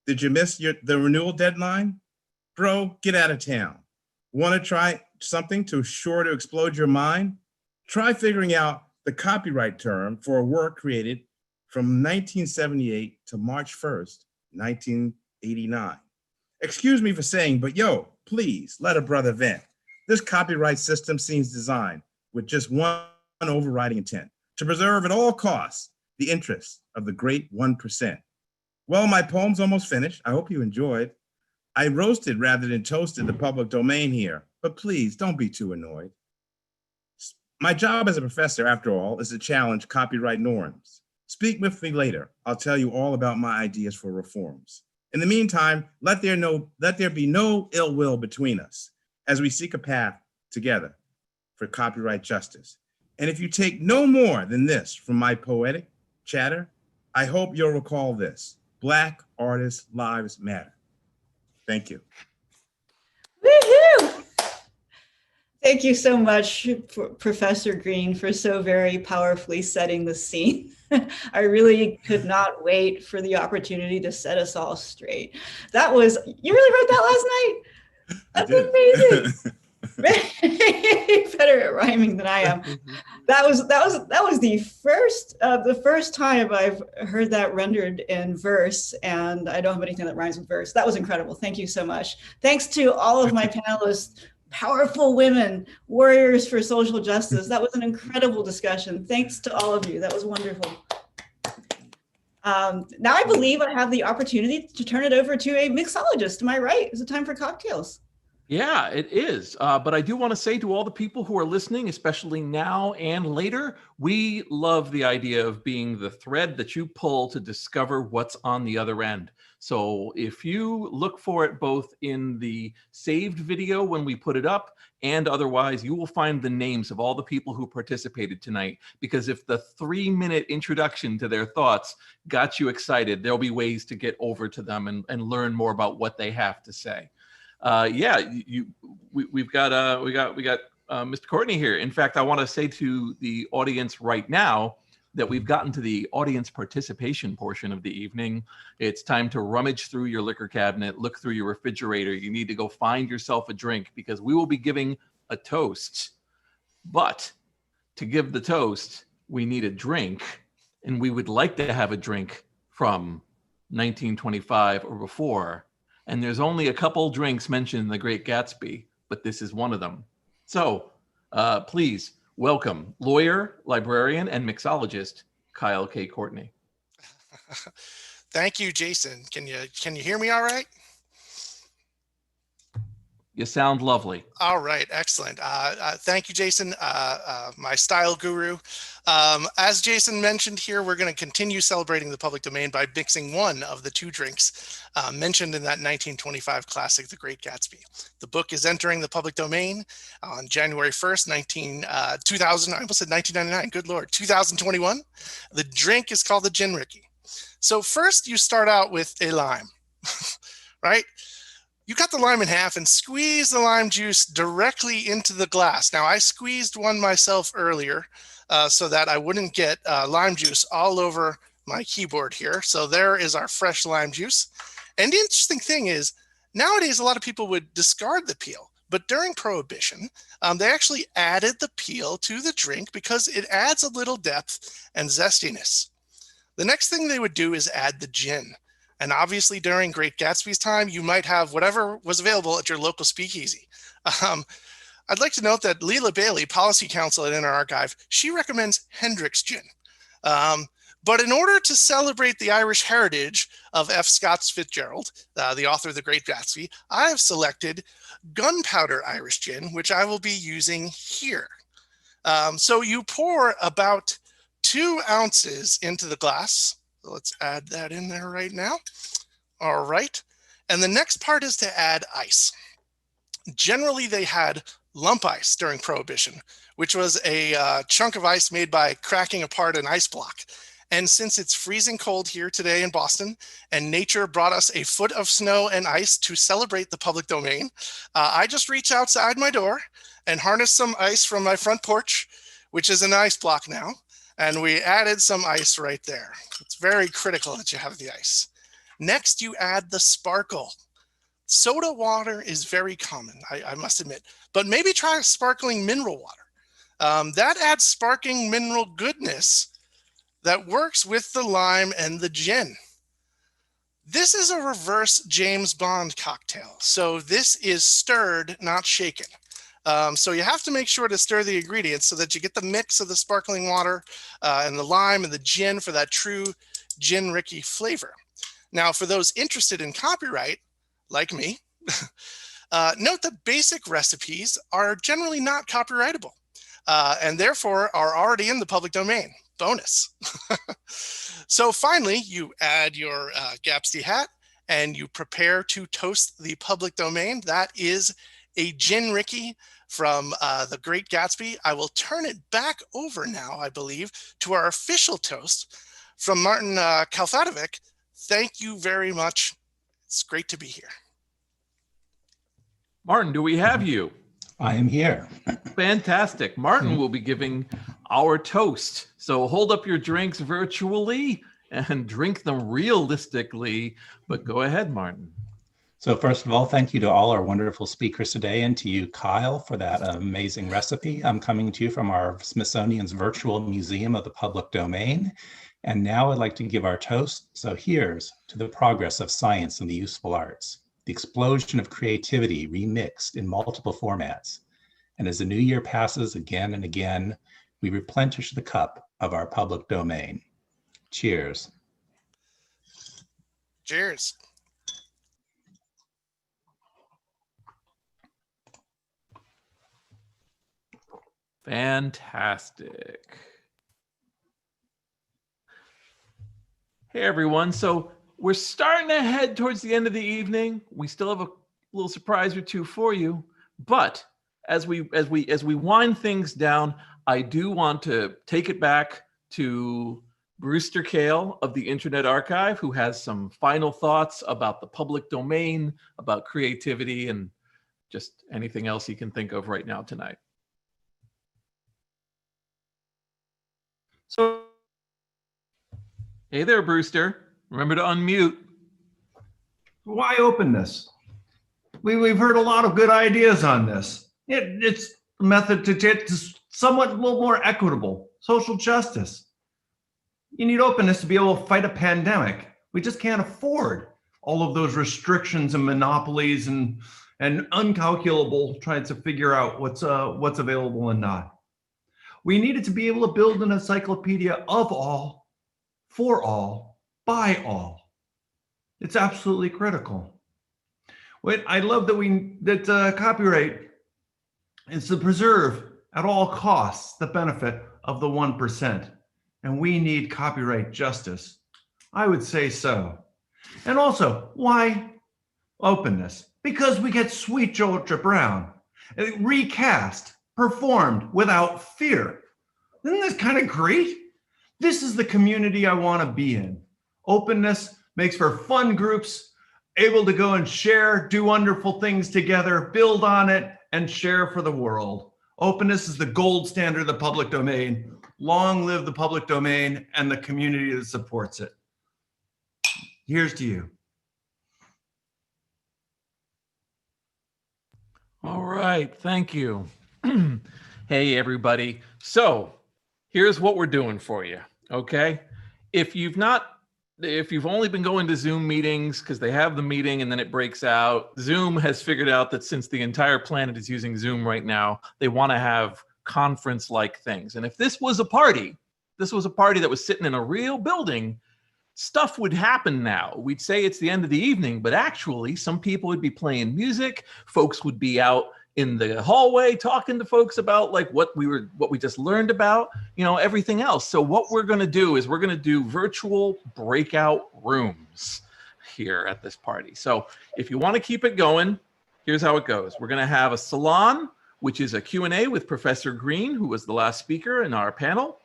Did you miss the renewal deadline? Bro, get out of town. Want to try something sure to explode your mind? Try figuring out the copyright term for a work created from 1978 to March 1st, 1989. Excuse me for saying, but yo, please let a brother vent. This copyright system seems designed with just one overriding intent, to preserve at all costs the interests of the great 1%. Well, my poem's almost finished. I hope you enjoyed. I roasted rather than toasted the public domain here, but please don't be too annoyed. My job as a professor, after all, is to challenge copyright norms. Speak with me later. I'll tell you all about my ideas for reforms. In the meantime, let there be no ill will between us as we seek a path together for copyright justice. And if you take no more than this from my poetic chatter, I hope you'll recall this: Black artists' lives matter. Thank you. Woo! Thank you so much, Professor Green, for so very powerfully setting the scene. I really could not wait for the opportunity to set us all straight. That was, you really wrote that last night? That's amazing. Better at rhyming than I am. That was the first time I've heard that rendered in verse, and I don't have anything that rhymes with verse. That was incredible. Thank you so much. Thanks to all of my panelists, powerful women, warriors for social justice. That was an incredible discussion. Thanks to all of you. That was wonderful. Now I believe I have the opportunity to turn it over to a mixologist. Am I right? Is it time for cocktails? Yeah, it is. But I do want to say to all the people who are listening, especially now and later, we love the idea of being the thread that you pull to discover what's on the other end. So if you look for it both in the saved video when we put it up and otherwise, you will find the names of all the people who participated tonight. Because if the 3-minute introduction to their thoughts got you excited, there'll be ways to get over to them and learn more about what they have to say. We've got Mr. Courtney here. In fact, I want to say to the audience right now that we've gotten to the audience participation portion of the evening. It's time to rummage through your liquor cabinet, look through your refrigerator. You need to go find yourself a drink because we will be giving a toast. But to give the toast, we need a drink, and we would like to have a drink from 1925 or before. And there's only a couple drinks mentioned in The Great Gatsby, but this is one of them. So please welcome lawyer, librarian, and mixologist, Kyle K. Courtney. Thank you, Jason. Can you hear me all right? You sound lovely. All right, excellent. Thank you, Jason, my style guru. As Jason mentioned here, we're going to continue celebrating the public domain by mixing one of the two drinks mentioned in that 1925 classic, The Great Gatsby. The book is entering the public domain on January 1st, 2000. I almost said 1999. Good Lord, 2021. The drink is called the Gin Ricky. So first, you start out with a lime, right? You cut the lime in half and squeeze the lime juice directly into the glass. Now, I squeezed one myself earlier so that I wouldn't get lime juice all over my keyboard here. So there is our fresh lime juice. And the interesting thing is, nowadays, a lot of people would discard the peel. But during Prohibition, they actually added the peel to the drink because it adds a little depth and zestiness. The next thing they would do is add the gin. And obviously during Great Gatsby's time, you might have whatever was available at your local speakeasy. I'd like to note that Leila Bailey, policy counsel at Inner Archive, she recommends Hendrick's gin. But in order to celebrate the Irish heritage of F. Scott Fitzgerald, the author of The Great Gatsby, I have selected Gunpowder Irish Gin, which I will be using here. So you pour about 2 ounces into the glass. So let's add that in there right now. All right. And the next part is to add ice. Generally, they had lump ice during Prohibition, which was a chunk of ice made by cracking apart an ice block. And since it's freezing cold here today in Boston, and nature brought us a foot of snow and ice to celebrate the public domain, I just reached outside my door and harnessed some ice from my front porch, which is an ice block now. And we added some ice right there. It's very critical that you have the ice. Next, you add the sparkle. Soda water is very common, I must admit, but maybe try sparkling mineral water. That adds sparkling mineral goodness that works with the lime and the gin. This is a reverse James Bond cocktail. So this is stirred, not shaken. So you have to make sure to stir the ingredients so that you get the mix of the sparkling water and the lime and the gin for that true Gin Ricky flavor. Now, for those interested in copyright, like me, note that basic recipes are generally not copyrightable and therefore are already in the public domain. Bonus. So finally, you add your Gatsby hat and you prepare to toast the public domain. That is a Gin Ricky from The Great Gatsby. I will turn it back over now, I believe, to our official toast from Martin Kalfatovic. Thank you very much. It's great to be here. Martin, do we have you? I am here. Fantastic. Martin will be giving our toast. So hold up your drinks virtually and drink them realistically. But go ahead, Martin. So first of all, thank you to all our wonderful speakers today and to you, Kyle, for that amazing recipe. I'm coming to you from our Smithsonian's Virtual Museum of the Public Domain. And now I'd like to give our toast. So here's to the progress of science and the useful arts, the explosion of creativity remixed in multiple formats. And as the new year passes again and again, we replenish the cup of our public domain. Cheers. Cheers. Fantastic. Hey, everyone. So we're starting to head towards the end of the evening. We still have a little surprise or two for you, but as we wind things down, I do want to take it back to Brewster Kahle of the Internet Archive, who has some final thoughts about the public domain, about creativity, and just anything else he can think of right now tonight. So, hey there, Brewster. Remember to unmute. Why openness? We've heard a lot of good ideas on this. It's a method to get to somewhat a little more equitable, social justice. You need openness to be able to fight a pandemic. We just can't afford all of those restrictions and monopolies and uncalculable trying to figure out what's available and not. We needed to be able to build an encyclopedia of all, for all, by all. It's absolutely critical. I love that copyright is to preserve at all costs the benefit of the 1%. And we need copyright justice. I would say so. And also, why openness? Because we get sweet Georgia Brown, recast, performed without fear. Isn't this kind of great? This is the community I want to be in. Openness makes for fun groups, able to go and share, do wonderful things together, build on it, and share for the world. Openness is the gold standard of the public domain. Long live the public domain and the community that supports it. Here's to you. All right, thank you. Hey, everybody. So here's what we're doing for you, okay? If you've only been going to Zoom meetings because they have the meeting and then it breaks out, Zoom has figured out that since the entire planet is using Zoom right now, they want to have conference-like things. And if this was a party that was sitting in a real building, stuff would happen now. We'd say it's the end of the evening, but actually some people would be playing music, folks would be out in the hallway talking to folks about like what we just learned about, everything else. So what we're going to do is we're going to do virtual breakout rooms here at this party. So if you want to keep it going, here's how it goes. We're going to have a salon, which is a Q&A with Professor Green, who was the last speaker in our panel.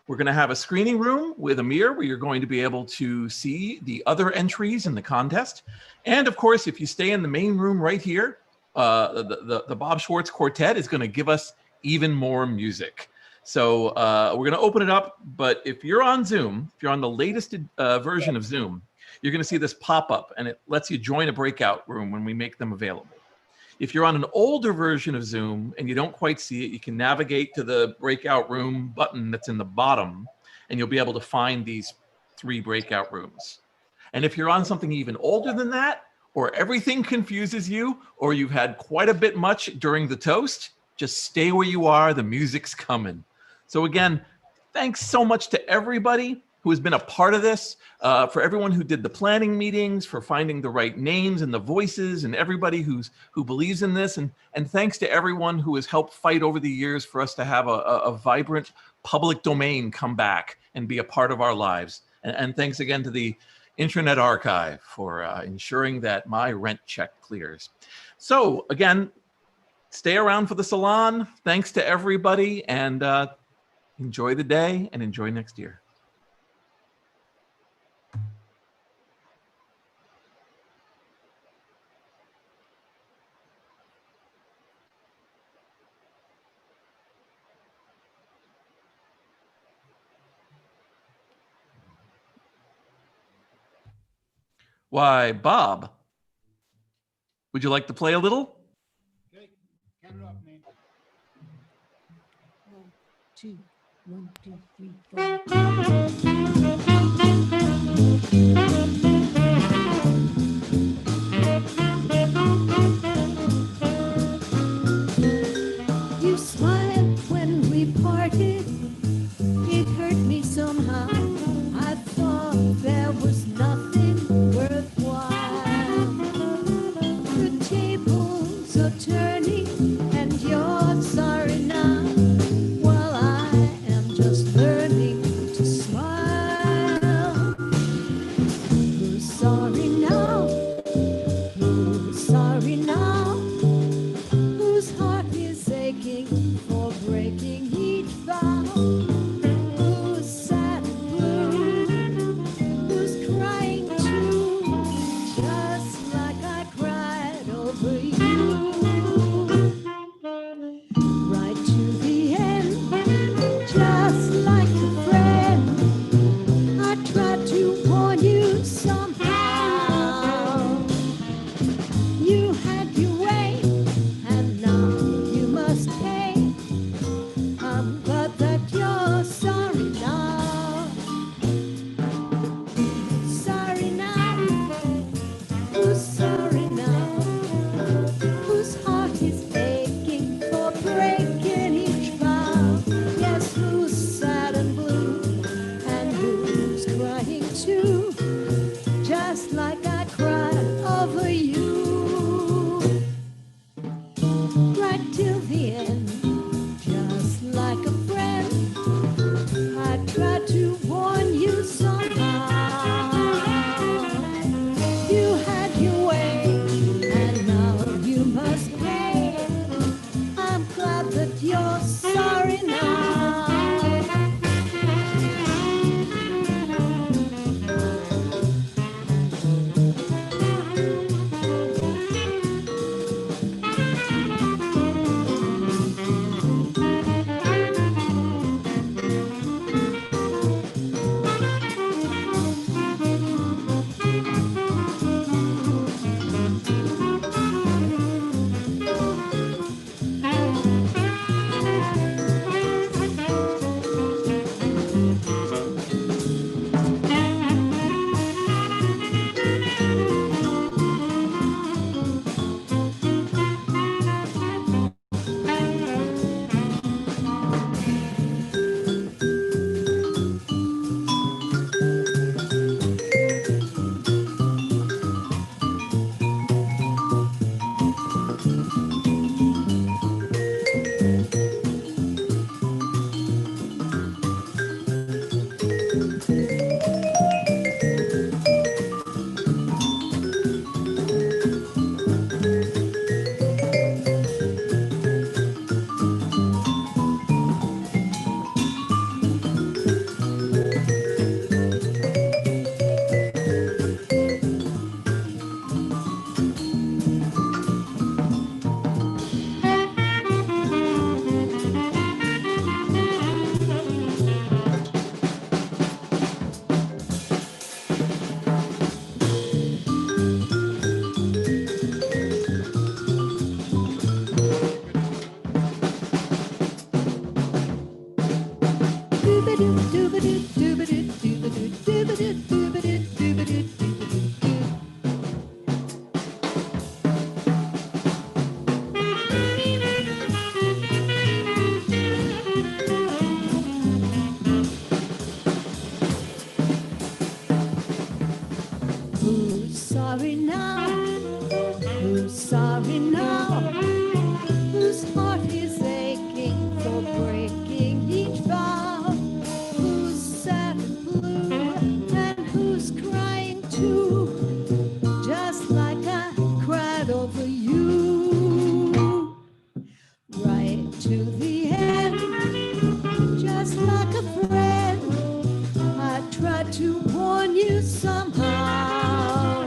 We're going to have a screening room with Amir, where you're going to be able to see the other entries in the contest. And of course, if you stay in the main room right here, the Bob Schwartz Quartet is going to give us even more music. So we're going to open it up. But if you're on Zoom, if you're on the latest version of Zoom, you're going to see this pop up and it lets you join a breakout room when we make them available. If you're on an older version of Zoom and you don't quite see it, you can navigate to the breakout room button that's in the bottom and you'll be able to find these 3 breakout rooms. And if you're on something even older than that, or everything confuses you, or you've had quite a bit much during the toast, just stay where you are, the music's coming. So again, thanks so much to everybody who has been a part of this, for everyone who did the planning meetings, for finding the right names and the voices, and everybody who believes in this, and thanks to everyone who has helped fight over the years for us to have a vibrant public domain come back and be a part of our lives. And thanks again to the Internet Archive for ensuring that my rent check clears. So again, stay around for the salon. Thanks to everybody, and enjoy the day and enjoy next year. Why, Bob, would you like to play a little? Okay, count it off, Nate. 1, 2, 1, 2, 3, 4. You smiled when we parted. It hurt me somehow. I thought there was nothing worthwhile. The tables are turning and you're sorry now. While I am just learning to smile. Who's sorry now? Who's sorry now? Whose heart is aching for breaking each vow? Who's sad and blue? Who's crying too? Just like I cried over you. Right to the end, just like a friend. I tried to warn you somehow. You had your way, and now you must pay. I'm glad that you're sorry now. Sorry now. Who's sorry now? Whose heart is aching for breaking each vow? Yes, who's sad and blue, and who's crying too? Just like I cried over you. Right till the end, just like a friend. I tried to warn you somehow. You had your way, and now you must pay. I'm glad that you're sorry now. Who's sorry now? Who's sorry now? Whose heart is aching for breaking each vow? Who's sad and blue, and who's crying too? Just like I cried over you. Right to the end, just like a friend. I tried to warn you somehow.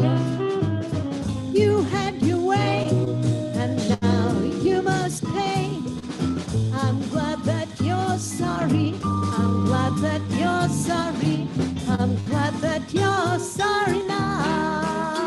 You had your way, and now you must pay. I'm glad that you're sorry. I'm glad that you're sorry. I'm glad that you're sorry now.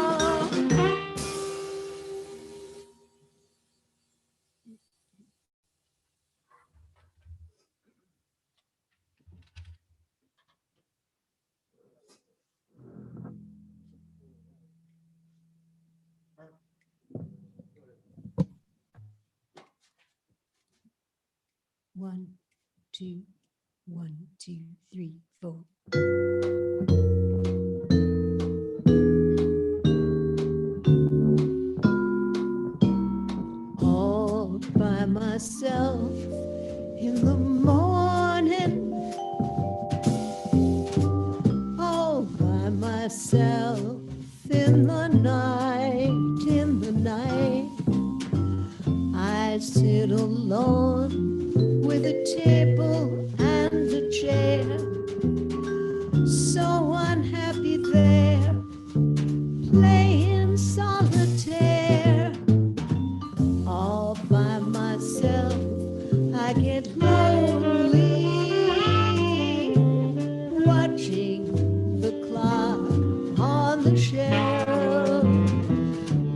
1, 2, 1, 2, 3, 4. All by myself in the morning, all by myself in the night, I sit alone with a table and a chair, so unhappy there, playing solitaire. All by myself, I get lonely, watching the clock on the shelf.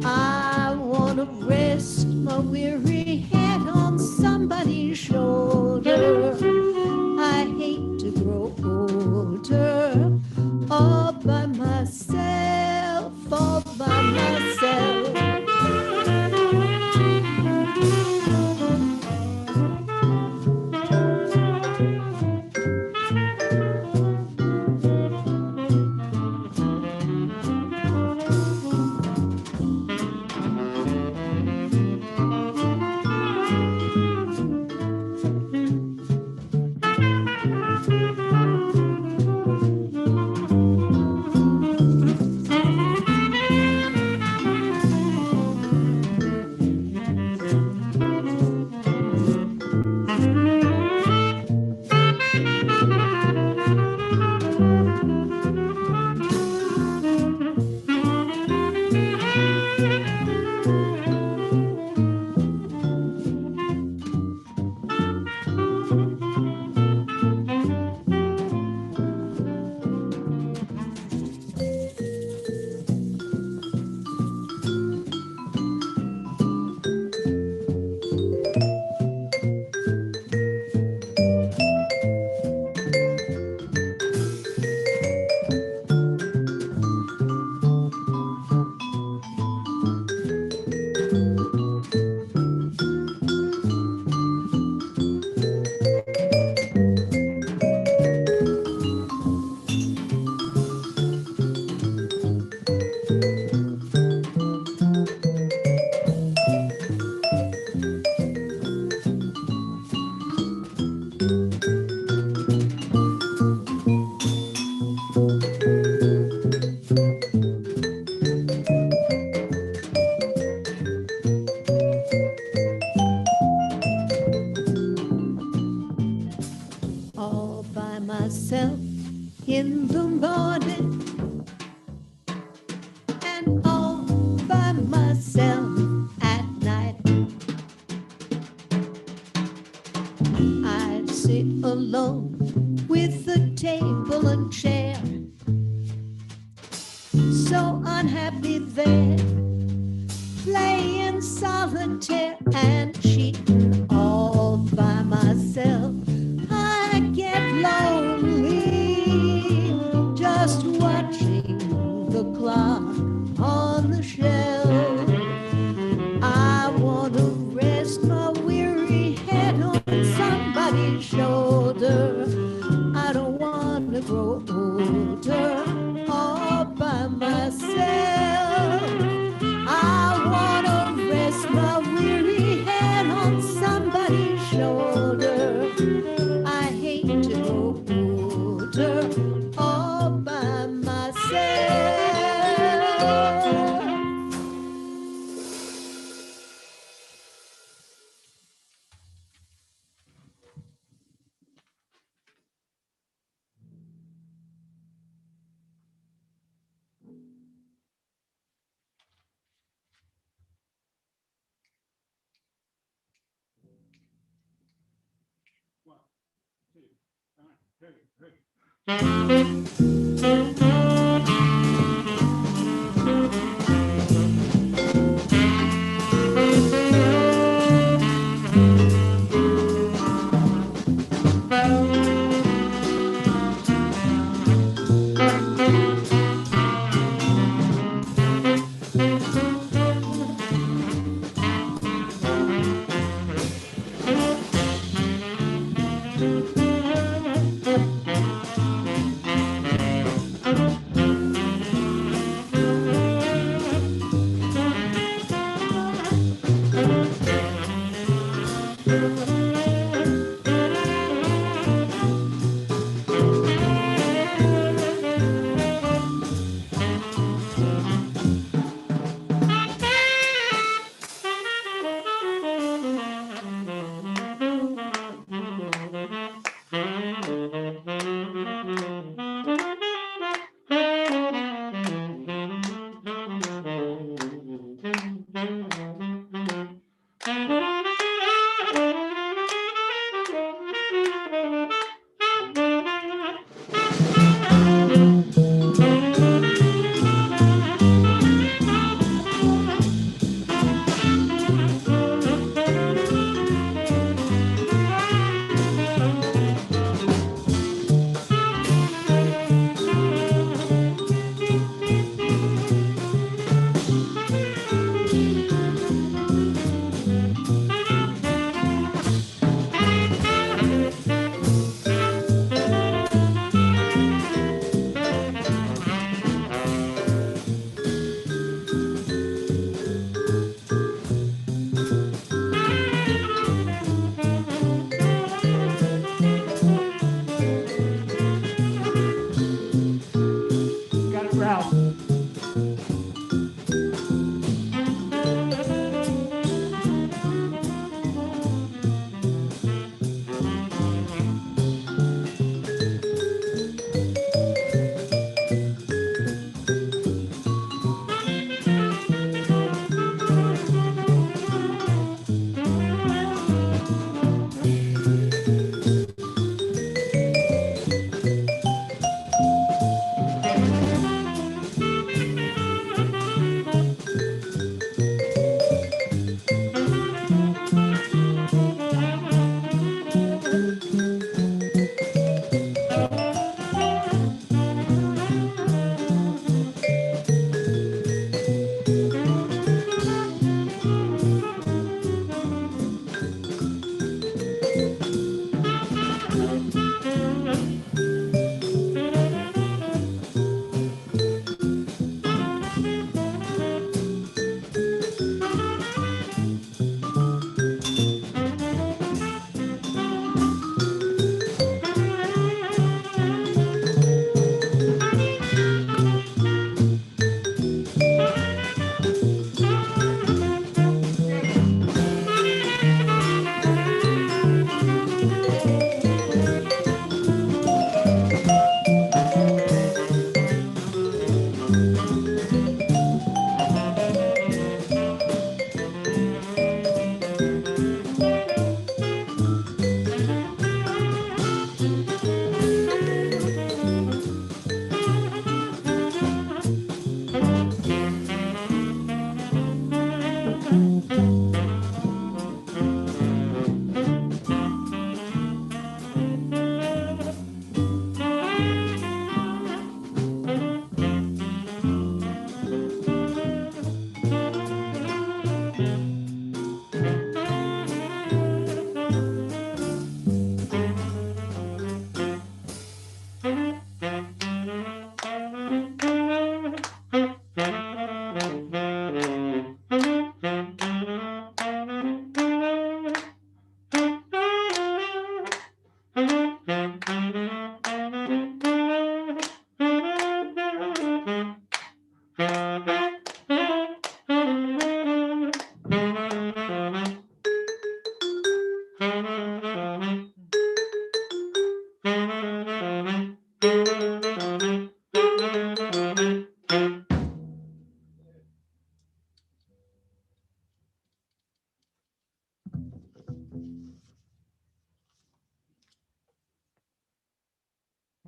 I want to rest my weary head on somebody's shoulder. I hate to grow older, all by myself, all by myself. In the morning and all by myself at night, I sit alone with the table and chair, so unhappy there, playing solitaire and cheating all by myself. I get lonely just watching the clock on the shelf. I want to rest my weary head on somebody's shoulder. I don't want to grow older all by myself. I want to rest my weary head on somebody's shoulder. I hate to grow older all by myself.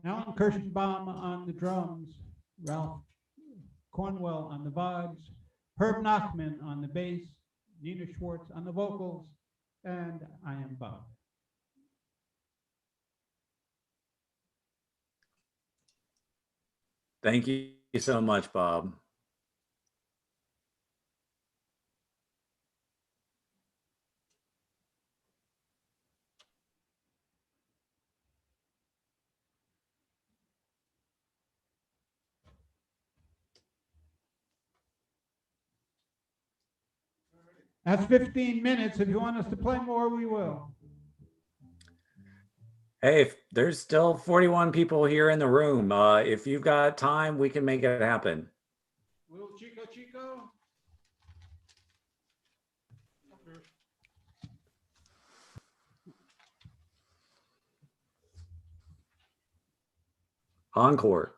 Alan Kirschenbaum on the drums, Ralph Cornwell on the vibes, Herb Nachman on the bass, Nina Schwartz on the vocals, and I am Bob. Thank you so much, Bob. That's 15 minutes. If you want us to play more, we will. Hey, if there's still 41 people here in the room. If you've got time, we can make it happen. Little Chico. Encore.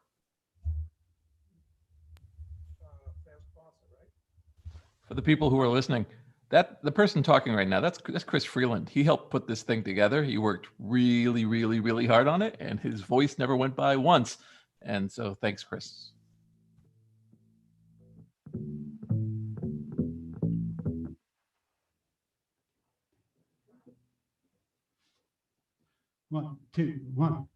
For the people who are listening, that the person talking right now, that's Chris Freeland. He helped put this thing together. He worked really, really, really hard on it, and his voice never went by once. And so thanks, Chris. One, two, one.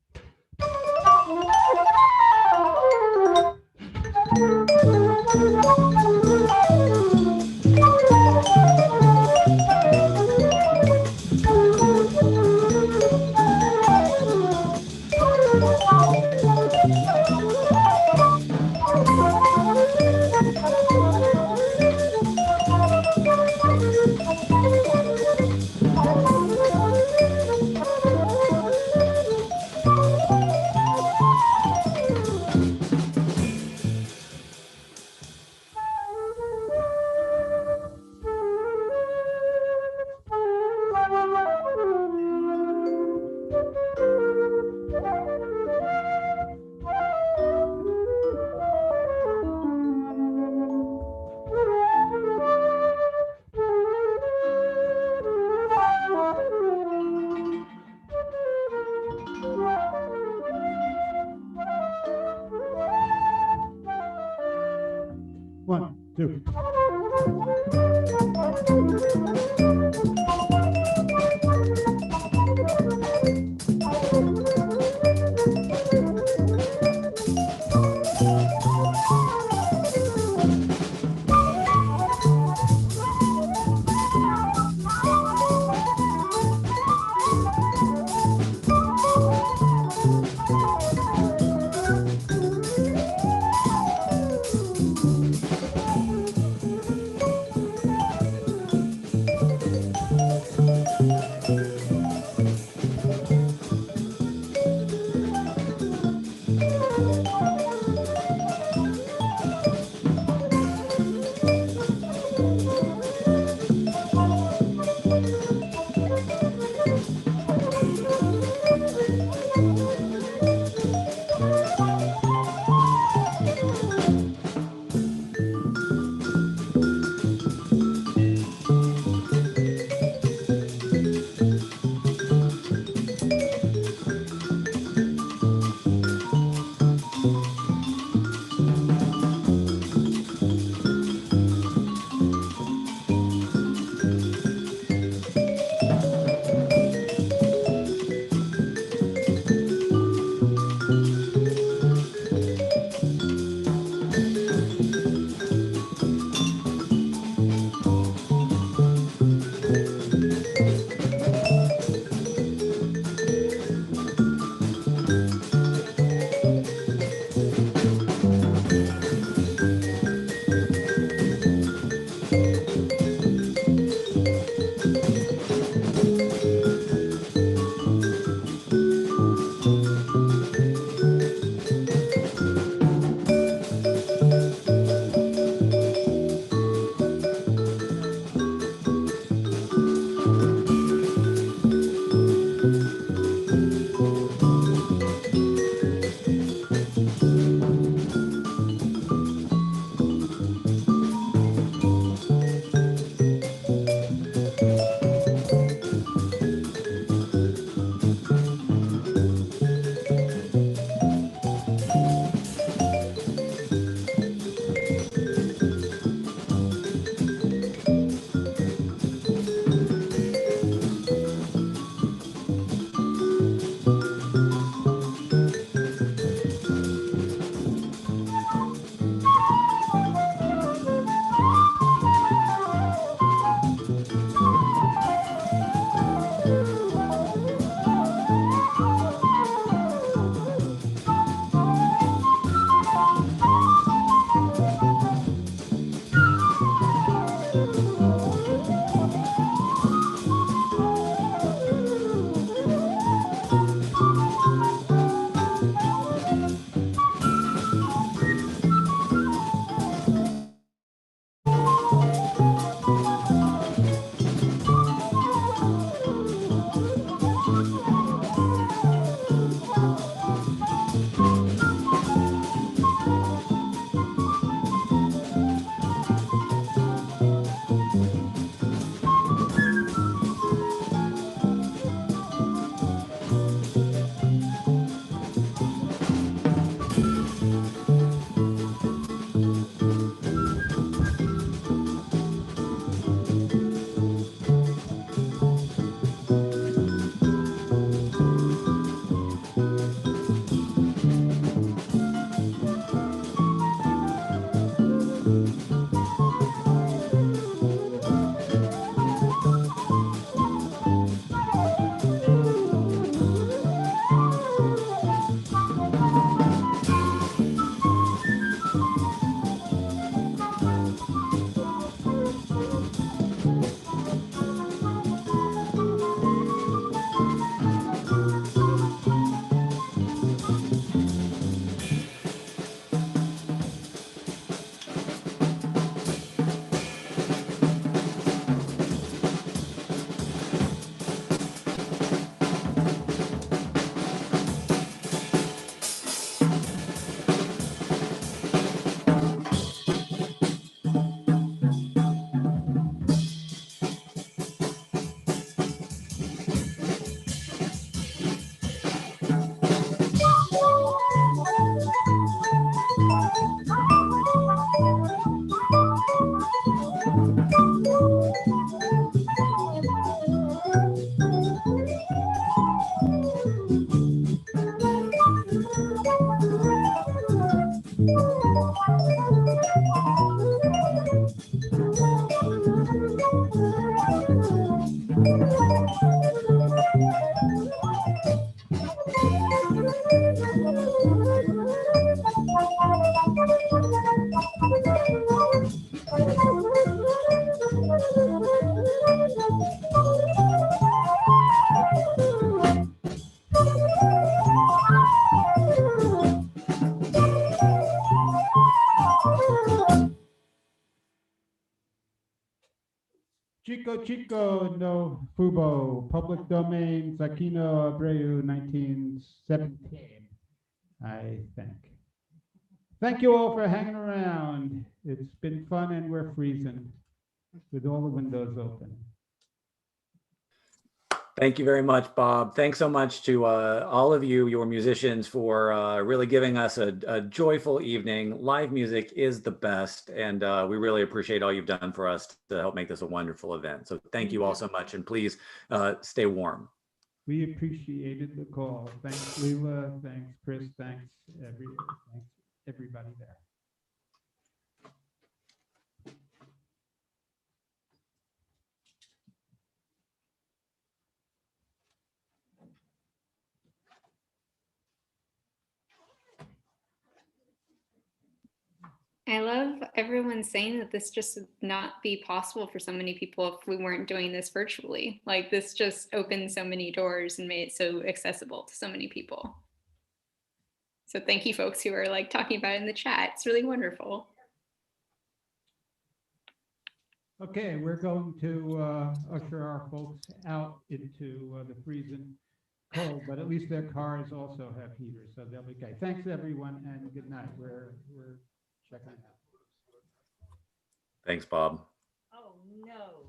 One, two. Chico Chico no Fubo, public domain, Sakino Abreu, 1917, I think. Thank you all for hanging around. It's been fun and we're freezing with all the windows open. Thank you very much, Bob. Thanks so much to all of you, your musicians, for really giving us a joyful evening. Live music is the best, and we really appreciate all you've done for us to help make this a wonderful event. So thank you all so much, and please stay warm. We appreciated the call. Thanks, Leila. Thanks, Chris. Thanks, everybody there. I love everyone saying that this just would not be possible for so many people if we weren't doing this virtually. Like, this just opened so many doors and made it so accessible to so many people. So thank you folks who are like talking about it in the chat. It's really wonderful. Okay, we're going to usher our folks out into the freezing cold, but at least their cars also have heaters, so they'll be okay. Thanks, everyone, and good night. We're checking it out. Thanks, Bob. Oh, no.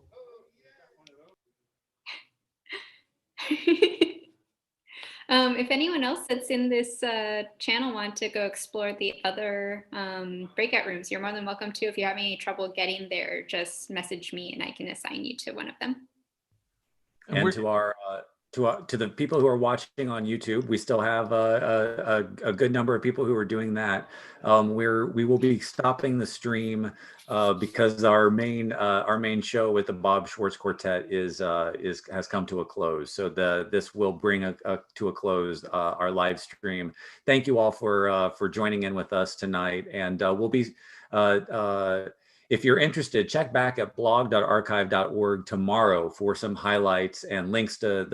If anyone else that's in this channel want to go explore the other breakout rooms, you're more than welcome to. If you have any trouble getting there, just message me and I can assign you to one of them. And to our to the people who are watching on YouTube, we still have a good number of people who are doing that. We will be stopping the stream because our main show with the Bob Schwartz Quartet has come to a close. So this will bring to a close our live stream. Thank you all for joining in with us tonight, and we'll be. If you're interested, check back at blog.archive.org tomorrow for some highlights and links to the